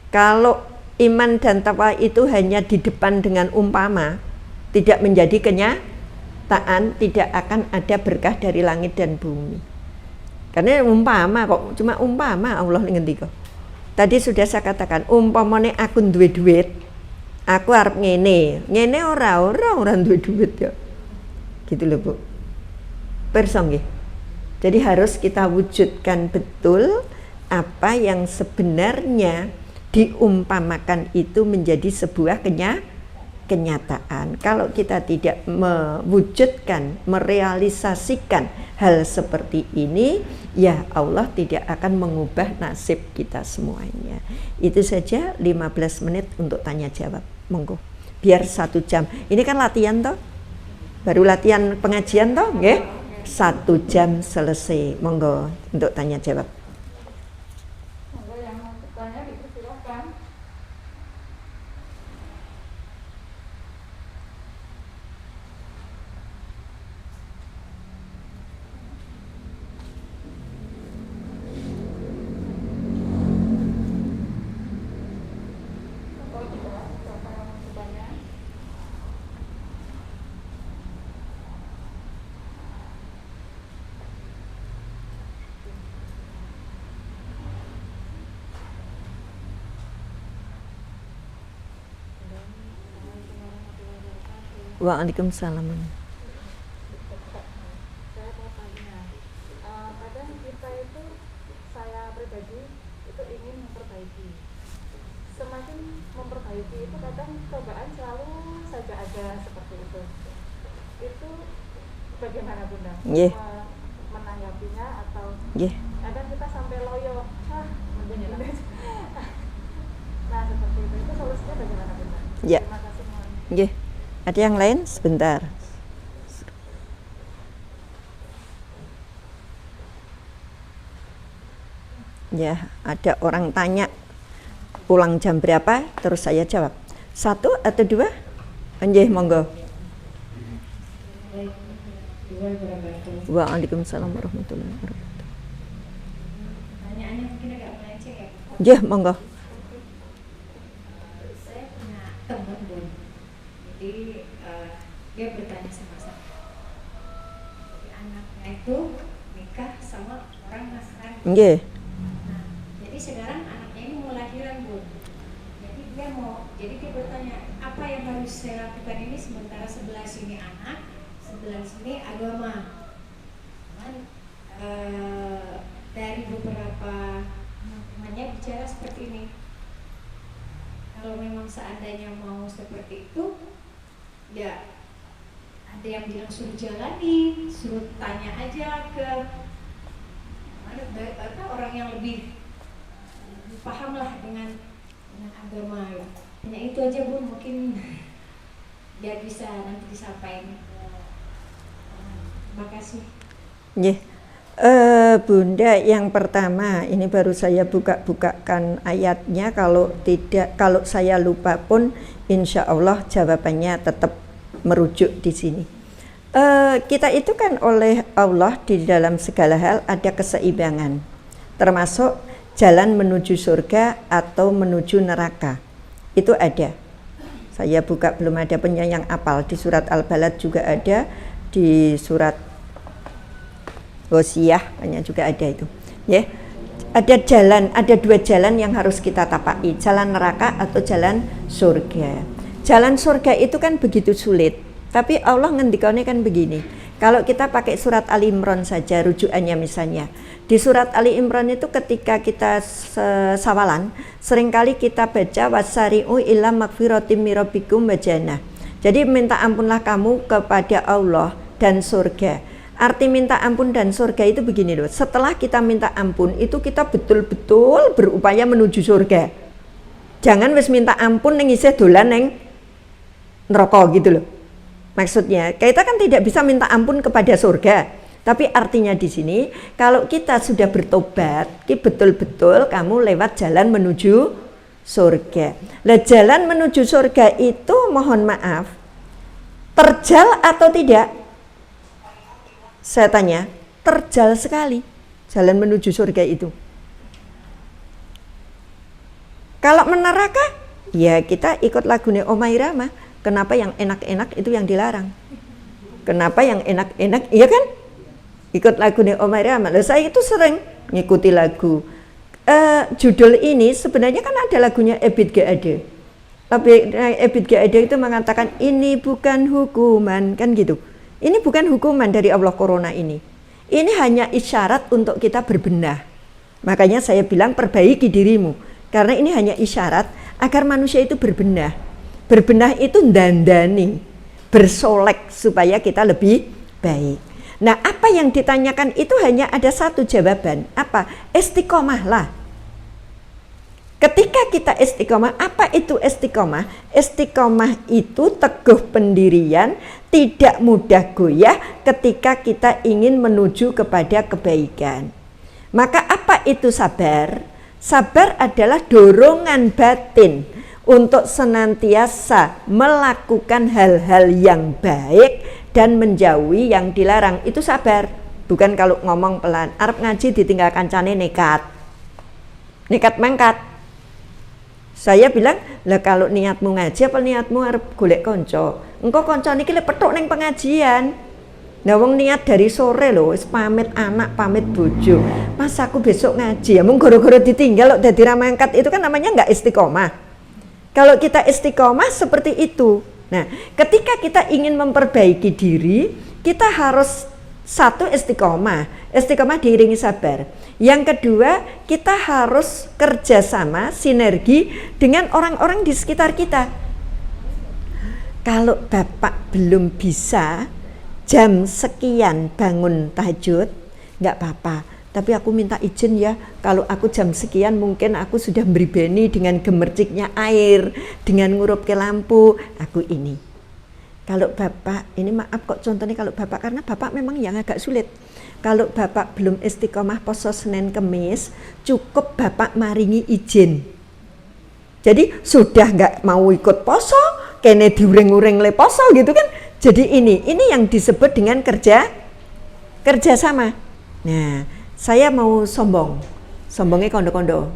Kalau iman dan takwa itu hanya di depan dengan umpama, tidak menjadi kenyataan, tidak akan ada berkah dari langit dan bumi. Karena umpama kok, cuma umpama Allah ngendika. Tadi sudah saya katakan, umpamane aku duwe duit, aku arep ngene ora duwe duit ya. Gitu loh Bu. Pirsa nggih. Jadi harus kita wujudkan betul apa yang sebenarnya diumpamakan itu menjadi sebuah kenyataan. Kalau kita tidak mewujudkan, merealisasikan hal seperti ini, ya Allah tidak akan mengubah nasib kita semuanya. Itu saja 15 menit untuk tanya jawab. Monggo. Biar 1 jam. Ini kan latihan toh? Baru latihan pengajian toh, nggih? 1 jam selesai. Monggo untuk tanya jawab. Monggo yang mau bertanya dipersilakan. Waalaikumsalam. Saya mau tanya, kadang kita itu, saya pribadi itu ingin memperbaiki. Semakin memperbaiki itu kadang cobaan selalu saja ada seperti itu. Itu bagaimana Bunda? Yeah. Menanggapinya atau Kadang kita sampai loyo, mending ini. Nah seperti itu solusinya bagaimana Bunda? Ya. Terima kasih. Nggih. Ada yang lain? Sebentar. Ya, ada orang tanya pulang jam berapa, terus saya jawab 1 atau 2? Nggih, monggo. Waalaikumsalam warahmatullahi wabarakatuh. Pertanyaannya mungkin agak melenceng ya. Nggih, monggo. Saya punya teman Bun. Jadi dia bertanya sama saya. Jadi anaknya itu nikah sama orang Nasrani. Nggih. Nah, jadi sekarang anaknya ini mau lahiran Bun. Jadi dia bertanya, apa yang harus saya lakukan ini sementara sebelah sini anak, sebelah sini agama. Cuman dari beberapa temannya bicara seperti ini. Kalau memang seandainya mau seperti itu, ya ada yang bilang suruh jalani, suruh tanya aja ke orang yang lebih paham lah dengan agama ya. Hanya itu aja Bun, mungkin biar bisa nanti disampaikan. Terima kasih. Nggih. Bunda, yang pertama ini baru saya bukakan ayatnya, kalau saya lupa pun insya Allah jawabannya tetap merujuk di sini. Kita itu kan oleh Allah di dalam segala hal ada keseimbangan, termasuk jalan menuju surga atau menuju neraka. Itu ada. Saya buka, belum ada penyayang apal, di surat Al-Balad juga ada, di surat Hosiyah banyak juga ada itu. Ya. Ada jalan, ada 2 jalan yang harus kita tapai, jalan neraka atau jalan surga. Jalan surga itu kan begitu sulit, tapi Allah ngendikannya kan begini. Kalau kita pakai surat Ali Imran saja rujukannya misalnya, Di surat Ali Imran itu ketika kita sawalan, seringkali kita baca wasari'u ila magfiratim mirabbikum wa jannah. Jadi minta ampunlah kamu kepada Allah dan surga. Arti minta ampun dan surga itu begini loh. Setelah kita minta ampun itu kita betul-betul berupaya menuju surga. Jangan wis minta ampun ning isih dolan ning neraka gitu loh. Maksudnya, kita kan tidak bisa minta ampun kepada surga. Tapi artinya di sini, kalau kita sudah bertobat, betul-betul kamu lewat jalan menuju surga. Lah jalan menuju surga itu mohon maaf, terjal atau tidak? Saya tanya, terjal sekali jalan menuju surga itu. Kalau neraka, ya kita ikut lagunya Omah Irama. Kenapa yang enak-enak itu yang dilarang? Kenapa yang enak-enak, iya kan? Ikut lagu Omah Irama. Saya itu sering ngikuti lagu. Judul ini sebenarnya kan ada lagunya Ebit G. Ade. Tapi Ebit G. Ade itu mengatakan ini bukan hukuman, kan gitu. Ini bukan hukuman dari Allah corona ini. Ini hanya isyarat untuk kita berbenah. Makanya saya bilang perbaiki dirimu. Karena ini hanya isyarat agar manusia itu berbenah. Berbenah itu dandani, bersolek supaya kita lebih baik. Nah, apa yang ditanyakan itu hanya ada satu jawaban. Apa? Istiqomah lah. Ketika kita istiqomah, apa itu istiqomah? Istiqomah itu teguh pendirian, tidak mudah goyah ketika kita ingin menuju kepada kebaikan. Maka apa itu sabar? Sabar adalah dorongan batin untuk senantiasa melakukan hal-hal yang baik dan menjauhi yang dilarang. Itu sabar. Bukan kalau ngomong pelan. Arep ngaji ditinggal kancane nekat mangkat. Saya bilang, lah kalau niatmu ngaji apa niatmu arep golek konco? Engko konco niki le petuk ning pengajian. Nah wong niat dari sore lho, wis pamit anak, pamit bojo. Mas aku besok ngaji. Ya mung gara-gara ditinggal kok dadi ra mangkat, itu kan namanya enggak istiqomah. Kalau kita istiqomah seperti itu. Nah, ketika kita ingin memperbaiki diri, kita harus satu istiqomah. Istiqomah diiringi sabar. Yang kedua, kita harus kerjasama, sinergi dengan orang-orang di sekitar kita. Kalau Bapak belum bisa jam sekian bangun tahajud, nggak apa-apa. Tapi aku minta izin ya, kalau aku jam sekian mungkin aku sudah beribeni dengan gemerciknya air, dengan ngurup ke lampu, aku ini. Kalau Bapak, ini maaf kok contohnya kalau Bapak, karena Bapak memang yang agak sulit. Kalau Bapak belum istiqomah poso Senin Kemis, cukup Bapak maringi izin. Jadi sudah nggak mau ikut poso, kene diureng-ureng le poso gitu kan. Jadi ini yang disebut dengan kerjasama. Nah, saya mau sombongnya kondo-kondo.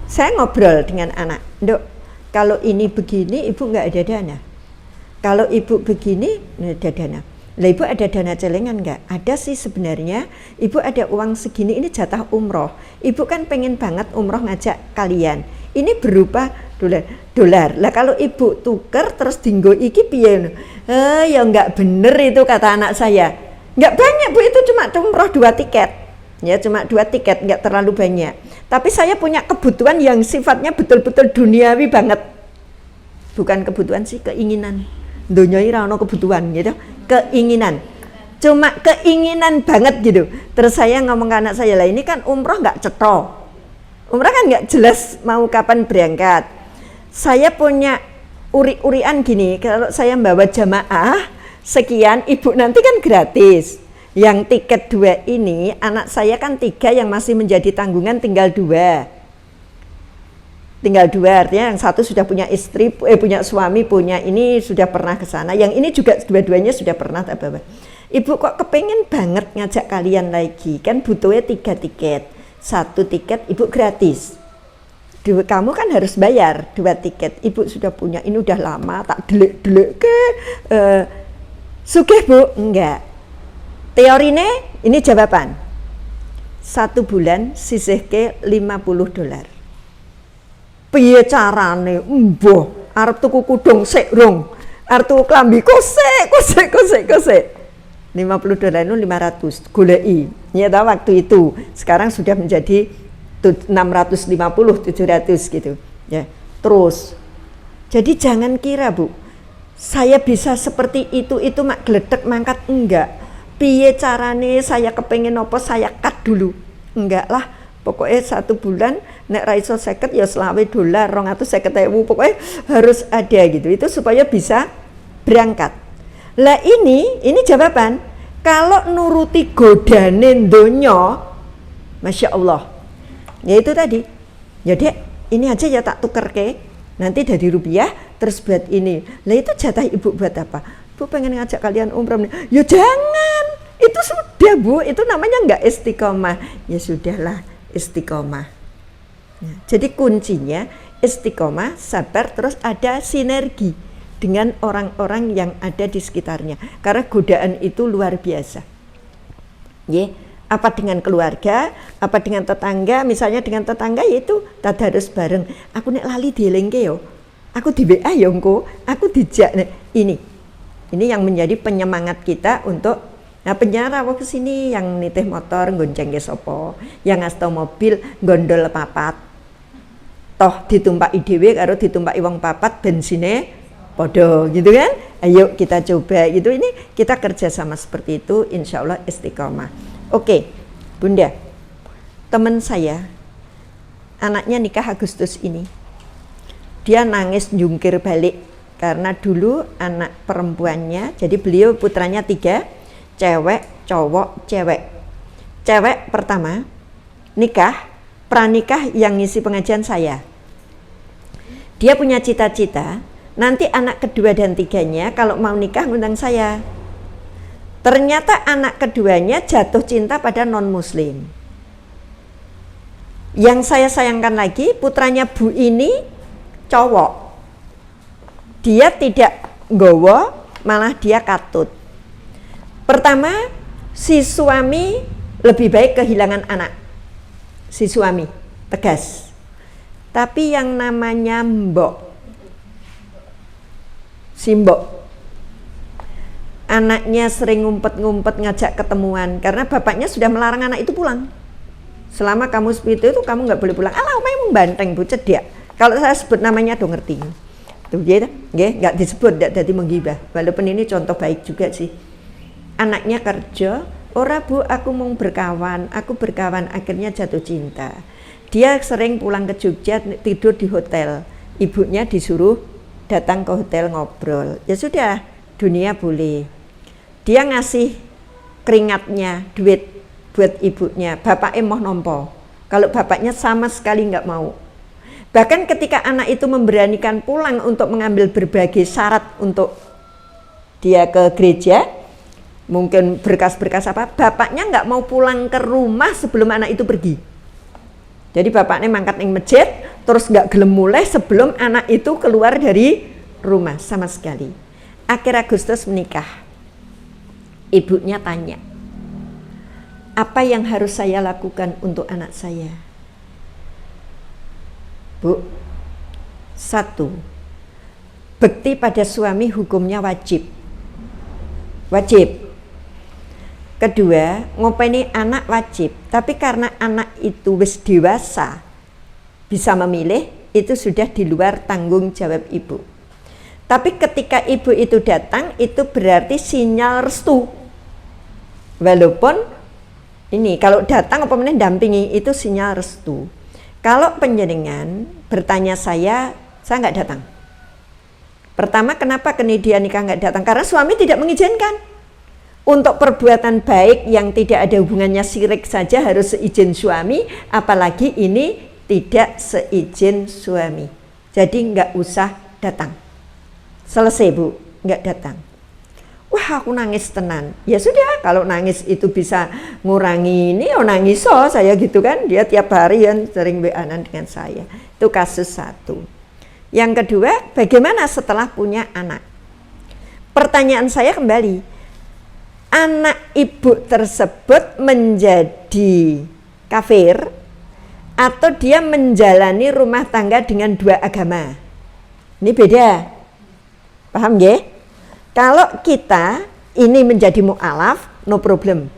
Saya ngobrol dengan anak, Dok, kalau ini begini ibu nggak ada dana. Kalau ibu begini ada dana. Lah ibu ada dana celengan nggak? Ada sih sebenarnya. Ibu ada uang segini, ini jatah umroh. Ibu kan pengen banget umroh ngajak kalian. Ini berupa dolar. Lah kalau ibu tuker terus dinggo iki piye? Ya nggak bener itu kata anak saya. Nggak banyak Bu, itu cuma umroh 2 tiket. Ya cuma 2 tiket, nggak terlalu banyak. Tapi saya punya kebutuhan yang sifatnya betul-betul duniawi banget. Bukan kebutuhan sih, keinginan. Donyoi ra ono kebutuhan gitu. Keinginan, cuma keinginan banget gitu. Terus saya ngomong ke anak saya, lah ini kan umroh nggak cetha, umroh kan nggak jelas mau kapan berangkat. Saya punya uri-urian gini, kalau saya bawa jamaah sekian, ibu nanti kan gratis. Yang tiket 2 ini, anak saya kan 3 yang masih menjadi tanggungan tinggal 2. Tinggal 2, artinya yang satu sudah punya istri, punya suami, punya ini sudah pernah ke sana. Yang ini juga dua-duanya sudah pernah tak bawa. Ibu kok kepengen banget ngajak kalian lagi, kan butuhnya 3 tiket. 1 tiket ibu gratis. Kamu kan harus bayar 2 tiket. Ibu sudah punya, ini udah lama tak delik-delik ke. Sugih Bu? Enggak. Teorine ini jawaban. 1 bulan sisihke $50. Piye carane? Mboh, arep tuku kudung sik rong. Arep tuku klambi kosek. $50 itu 500, goleki. Ya tahu waktu itu. Sekarang sudah menjadi 650, 700 gitu. Ya. Terus. Jadi jangan kira, Bu, saya bisa seperti itu mak gledek mangkat, enggak. Piye carane saya kepengen apa saya cut dulu. Enggak lah. Pokoknya 1 bulan nek ra iso 50 ya $20, $250.000, pokoknya harus ada gitu. Itu supaya bisa berangkat. Lah ini jawaban. Kalau nuruti godane donya, Masya Allah. Ya itu tadi. Ya Dek, ini aja ya tak tukerke. Nanti dari rupiah terus buat ini. Lah itu jatah Ibu buat apa? Bu pengen ngajak kalian umroh. Ya jangan. Itu sudah, Bu. Itu namanya enggak istiqomah. Ya sudahlah, istiqomah. Ya, jadi kuncinya istiqomah, sabar, terus ada sinergi dengan orang-orang yang ada di sekitarnya. Karena godaan itu luar biasa. Ya, apa dengan keluarga, apa dengan tetangga, misalnya dengan tetangga yaitu tadarus bareng. Aku nek lali dielingke yo. Aku di WA yo engko, aku dijak. Nah, ini yang menjadi penyemangat kita untuk penjara ke sini yang nitih motor gonceng ke sopo, yang ngasto mobil gondol papat. Toh ditumpaki dhewe karo ditumpaki wong papat bensine podo gitu kan. Ayo kita coba gitu. Ini kita kerja sama seperti itu, insya Allah istiqomah. Oke, Bunda, teman saya anaknya nikah Agustus ini, dia nangis jungkir balik karena dulu anak perempuannya, jadi beliau putranya 3, cewek, cowok, cewek. Cewek pertama nikah, pranikah yang ngisi pengajian saya. Dia punya cita-cita nanti anak kedua dan 3-nya kalau mau nikah ngundang saya. Ternyata anak keduanya jatuh cinta pada non-muslim. Yang saya sayangkan lagi, putranya Bu ini cowok. Dia tidak nggawa, malah dia katut. Pertama, si suami lebih baik kehilangan anak. Si suami tegas. Tapi yang namanya mbok, si mbok, anaknya sering ngumpet-ngumpet ngajak ketemuan karena bapaknya sudah melarang anak itu pulang. Selama kamu seperti itu kamu nggak boleh pulang. Alah, omah membanteng bu cedak. Kalau saya sebut namanya dong ngerti. Tuh ya, nggak disebut, nggak jadi menggibah. Walaupun ini contoh baik juga sih. Anaknya kerja, ora bu, aku mau berkawan, akhirnya jatuh cinta. Dia sering pulang ke Jogja tidur di hotel. Ibunya disuruh datang ke hotel ngobrol. Ya sudah, dunia boleh. Dia ngasih keringatnya, duit buat ibunya. Bapaknya mau nompo. Kalau bapaknya sama sekali nggak mau. Bahkan ketika anak itu memberanikan pulang untuk mengambil berbagai syarat untuk dia ke gereja, mungkin berkas-berkas apa, bapaknya nggak mau pulang ke rumah sebelum anak itu pergi. Jadi bapaknya mangkat ning masjid, terus nggak gelem mulai sebelum anak itu keluar dari rumah sama sekali. Akhir Agustus menikah. Ibunya tanya, apa yang harus saya lakukan untuk anak saya? Bu, 1, bekti pada suami hukumnya wajib. Wajib. Kedua, ngopeni anak wajib, tapi karena anak itu wis dewasa, bisa memilih, itu sudah di luar tanggung jawab ibu. Tapi ketika ibu itu datang, itu berarti sinyal restu. Walaupun ini kalau datang apa meneh dampingi, itu sinyal restu. Kalau penjenengan bertanya saya nggak datang. Pertama, kenapa dia nikah nggak datang? Karena suami tidak mengizinkan. Untuk perbuatan baik yang tidak ada hubungannya syirik saja harus seizin suami, apalagi ini tidak seizin suami. Jadi nggak usah datang. Selesai bu, nggak datang. Wah aku nangis tenan. Ya sudah, kalau nangis itu bisa ngurangi ini, oh nangis saya gitu kan. Dia tiap hari yang sering WA-an dengan saya. Itu kasus 1. Yang kedua, bagaimana setelah punya anak? Pertanyaan saya kembali. Anak ibu tersebut menjadi kafir atau dia menjalani rumah tangga dengan 2 agama? Ini beda. Paham ya? Kalau kita ini menjadi mu'alaf, no problem.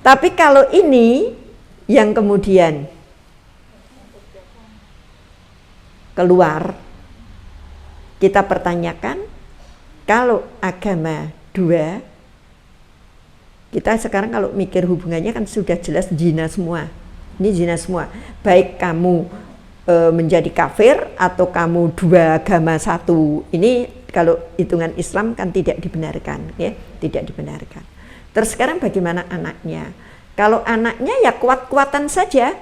Tapi kalau ini yang kemudian keluar, kita pertanyakan, kalau agama dua, kita sekarang kalau mikir hubungannya kan sudah jelas zina semua. Ini zina semua. Baik kamu menjadi kafir atau kamu dua agama satu. Ini kalau hitungan Islam kan tidak dibenarkan, ya, tidak dibenarkan. Terus sekarang bagaimana anaknya? Kalau anaknya ya kuat-kuatan saja.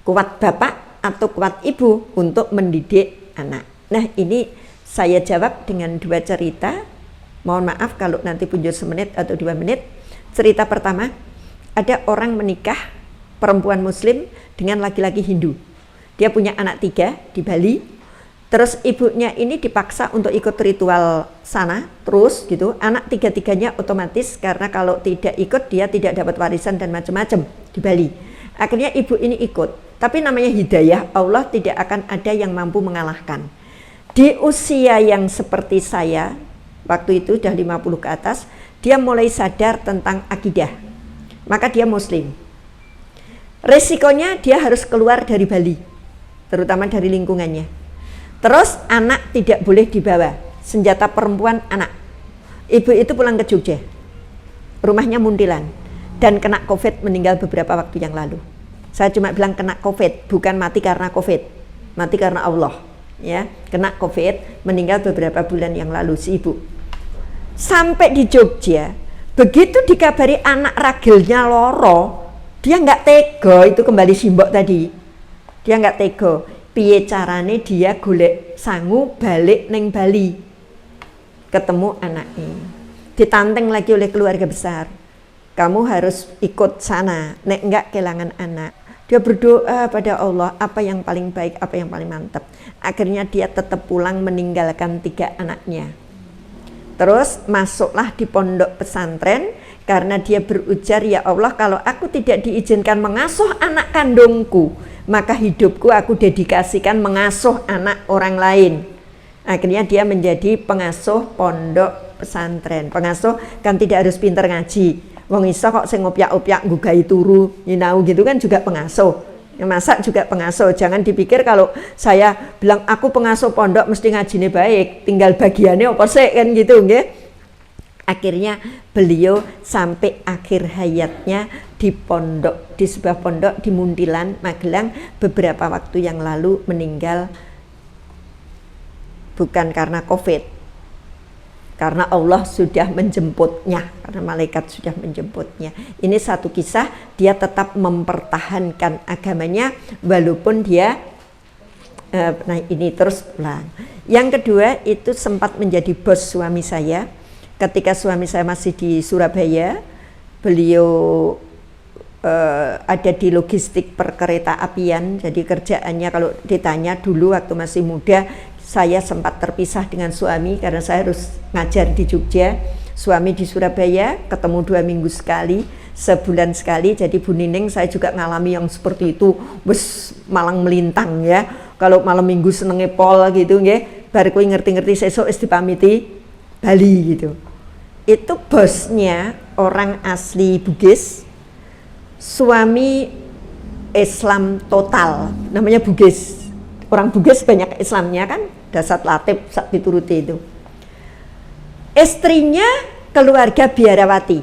Kuat bapak atau kuat ibu untuk mendidik anak. Nah, ini saya jawab dengan dua cerita. Mohon maaf kalau nanti punjul semenit atau 2 menit. Cerita pertama, ada orang menikah perempuan muslim dengan laki-laki Hindu. Dia punya anak 3 di Bali. Terus ibunya ini dipaksa untuk ikut ritual sana terus gitu. Anak 3-3-nya otomatis, karena kalau tidak ikut dia tidak dapat warisan dan macam-macam di Bali. Akhirnya ibu ini ikut. Tapi namanya hidayah, Allah tidak akan ada yang mampu mengalahkan. Di usia yang seperti saya, waktu itu sudah 50 ke atas, dia mulai sadar tentang akidah. Maka dia muslim. Resikonya dia harus keluar dari Bali, terutama dari lingkungannya. Terus anak tidak boleh dibawa, senjata perempuan anak. Ibu itu pulang ke Jogja, rumahnya Muntilan, dan kena COVID, meninggal beberapa waktu yang lalu. Saya cuma bilang kena COVID, bukan mati karena COVID, mati karena Allah. Ya, kena COVID, meninggal beberapa bulan yang lalu si ibu. Sampai di Jogja, begitu dikabari anak ragilnya loro, dia nggak tega, itu kembali simbok tadi. Dia nggak tega. Piye carane dia golek sangu balik neng Bali, ketemu anaknya. Ditanteng lagi oleh keluarga besar. Kamu harus ikut sana, nek enggak kehilangan anak. Dia berdoa pada Allah, apa yang paling baik, apa yang paling mantap. Akhirnya dia tetap pulang meninggalkan 3 anaknya. Terus masuklah di pondok pesantren, karena dia berujar, ya Allah, kalau aku tidak diizinkan mengasuh anak kandungku, maka hidupku aku dedikasikan mengasuh anak orang lain. Akhirnya dia menjadi pengasuh pondok pesantren. Pengasuh kan tidak harus pintar ngaji. Wong iso kok sing opyak-opyak nggugahi turu, nyinau gitu kan juga pengasuh. Yang masak juga pengasuh. Jangan dipikir kalau saya bilang aku pengasuh pondok mesti ngajine baik, tinggal bagiannya apa sih kan gitu nggih. Akhirnya beliau sampai akhir hayatnya di pondok, di sebuah pondok di Muntilan, Magelang, beberapa waktu yang lalu meninggal bukan karena COVID, karena Allah sudah menjemputnya, karena malaikat sudah menjemputnya. Ini satu kisah, dia tetap mempertahankan agamanya walaupun dia nah ini terus pulang. Yang kedua itu sempat menjadi bos suami saya. Ketika suami saya masih di Surabaya, beliau ada di logistik perkereta apian. Jadi kerjaannya kalau ditanya dulu waktu masih muda, saya sempat terpisah dengan suami karena saya harus ngajar di Jogja. Suami di Surabaya, ketemu 2 minggu sekali, sebulan sekali. Jadi Bu Nining saya juga ngalami yang seperti itu, wes malang melintang ya. Kalau malam minggu senenge pol gitu nggih, bar kuwi ngerti-ngerti sesuk wis dipamiti Bali gitu. Itu bosnya orang asli Bugis, suami Islam total, namanya Bugis. Orang Bugis banyak Islamnya kan, dasar latib sak dituruti itu. Istrinya keluarga biarawati.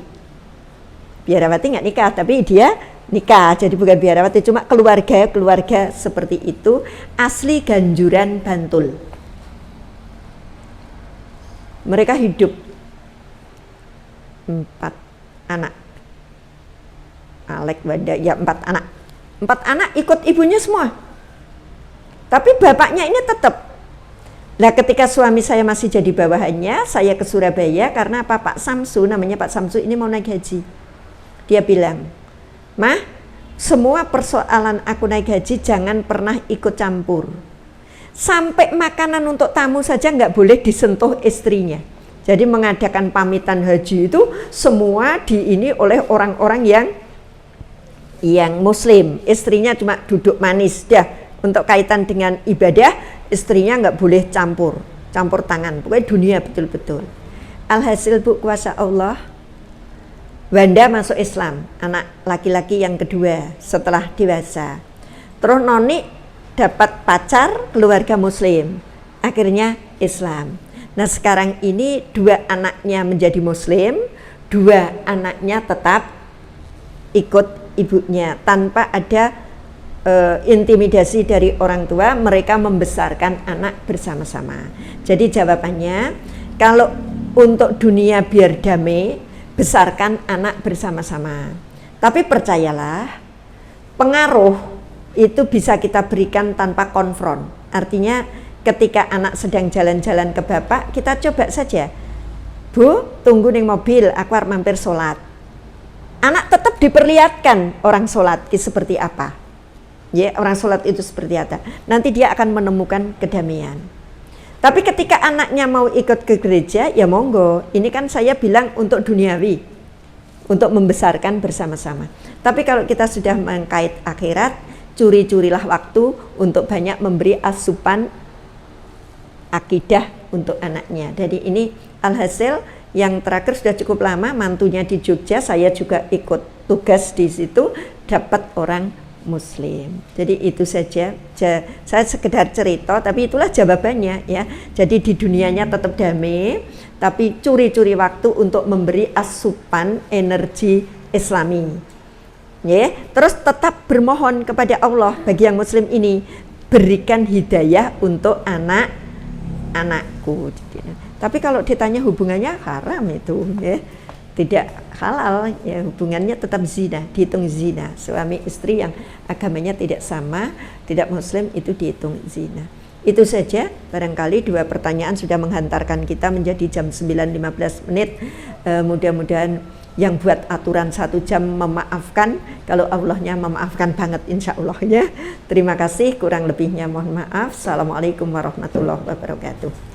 Biarawati nggak nikah, tapi dia nikah, jadi bukan biarawati, cuma keluarga seperti itu, asli Ganjuran, Bantul. Mereka hidup 4 anak. Alek Wanda, ya 4 anak. 4 anak ikut ibunya semua. Tapi bapaknya ini tetap. Nah, ketika suami saya masih jadi bawahannya, saya ke Surabaya karena apa, Pak Samsu, namanya Pak Samsu ini mau naik haji. Dia bilang, "Mah, semua persoalan aku naik haji jangan pernah ikut campur. Sampai makanan untuk tamu saja nggak boleh disentuh istrinya." Jadi mengadakan pamitan haji itu semua ini oleh orang-orang yang muslim. Istrinya cuma duduk manis dah. Untuk kaitan dengan ibadah, istrinya nggak boleh campur tangan. Pokoknya dunia betul-betul. Alhasil Bu, kuasa Allah, Wanda masuk Islam, anak laki-laki yang kedua setelah dewasa. Terus Noni dapat pacar keluarga muslim, akhirnya Islam. Nah sekarang ini 2 anaknya menjadi muslim, 2 anaknya tetap ikut ibunya tanpa ada intimidasi dari orang tua, mereka membesarkan anak bersama-sama. Jadi jawabannya, kalau untuk dunia biar damai, besarkan anak bersama-sama. Tapi percayalah, pengaruh itu bisa kita berikan tanpa konfront. Artinya ketika anak sedang jalan-jalan ke bapak, kita coba saja, Bu, tunggu ning mobil, aku harus mampir sholat. Anak tetap diperlihatkan orang sholat seperti apa. Ya, orang sholat itu seperti apa. Nanti dia akan menemukan kedamaian. Tapi ketika anaknya mau ikut ke gereja, ya monggo. Ini kan saya bilang untuk duniawi, untuk membesarkan bersama-sama. Tapi kalau kita sudah mengkait akhirat, curi-curilah waktu untuk banyak memberi asupan akidah untuk anaknya. Jadi ini alhasil yang terakhir sudah cukup lama, mantunya di Jogja, saya juga ikut tugas di situ, dapat orang Muslim. Jadi itu saja, saya sekedar cerita, tapi itulah jawabannya ya. Jadi di dunianya tetap damai, tapi curi-curi waktu untuk memberi asupan energi Islami. Ya, terus tetap bermohon kepada Allah bagi yang Muslim ini, berikan hidayah untuk anak-anakku. Tapi kalau ditanya hubungannya haram itu, ya. Tidak halal, ya, hubungannya tetap zina, dihitung zina. Suami istri yang agamanya tidak sama, tidak muslim, itu dihitung zina. Itu saja, barangkali 2 pertanyaan sudah menghantarkan kita menjadi jam 9.15 menit. Mudah-mudahan yang buat aturan 1 jam memaafkan, kalau Allahnya memaafkan banget insya Allah ya. Terima kasih, kurang lebihnya mohon maaf. Assalamualaikum warahmatullahi wabarakatuh.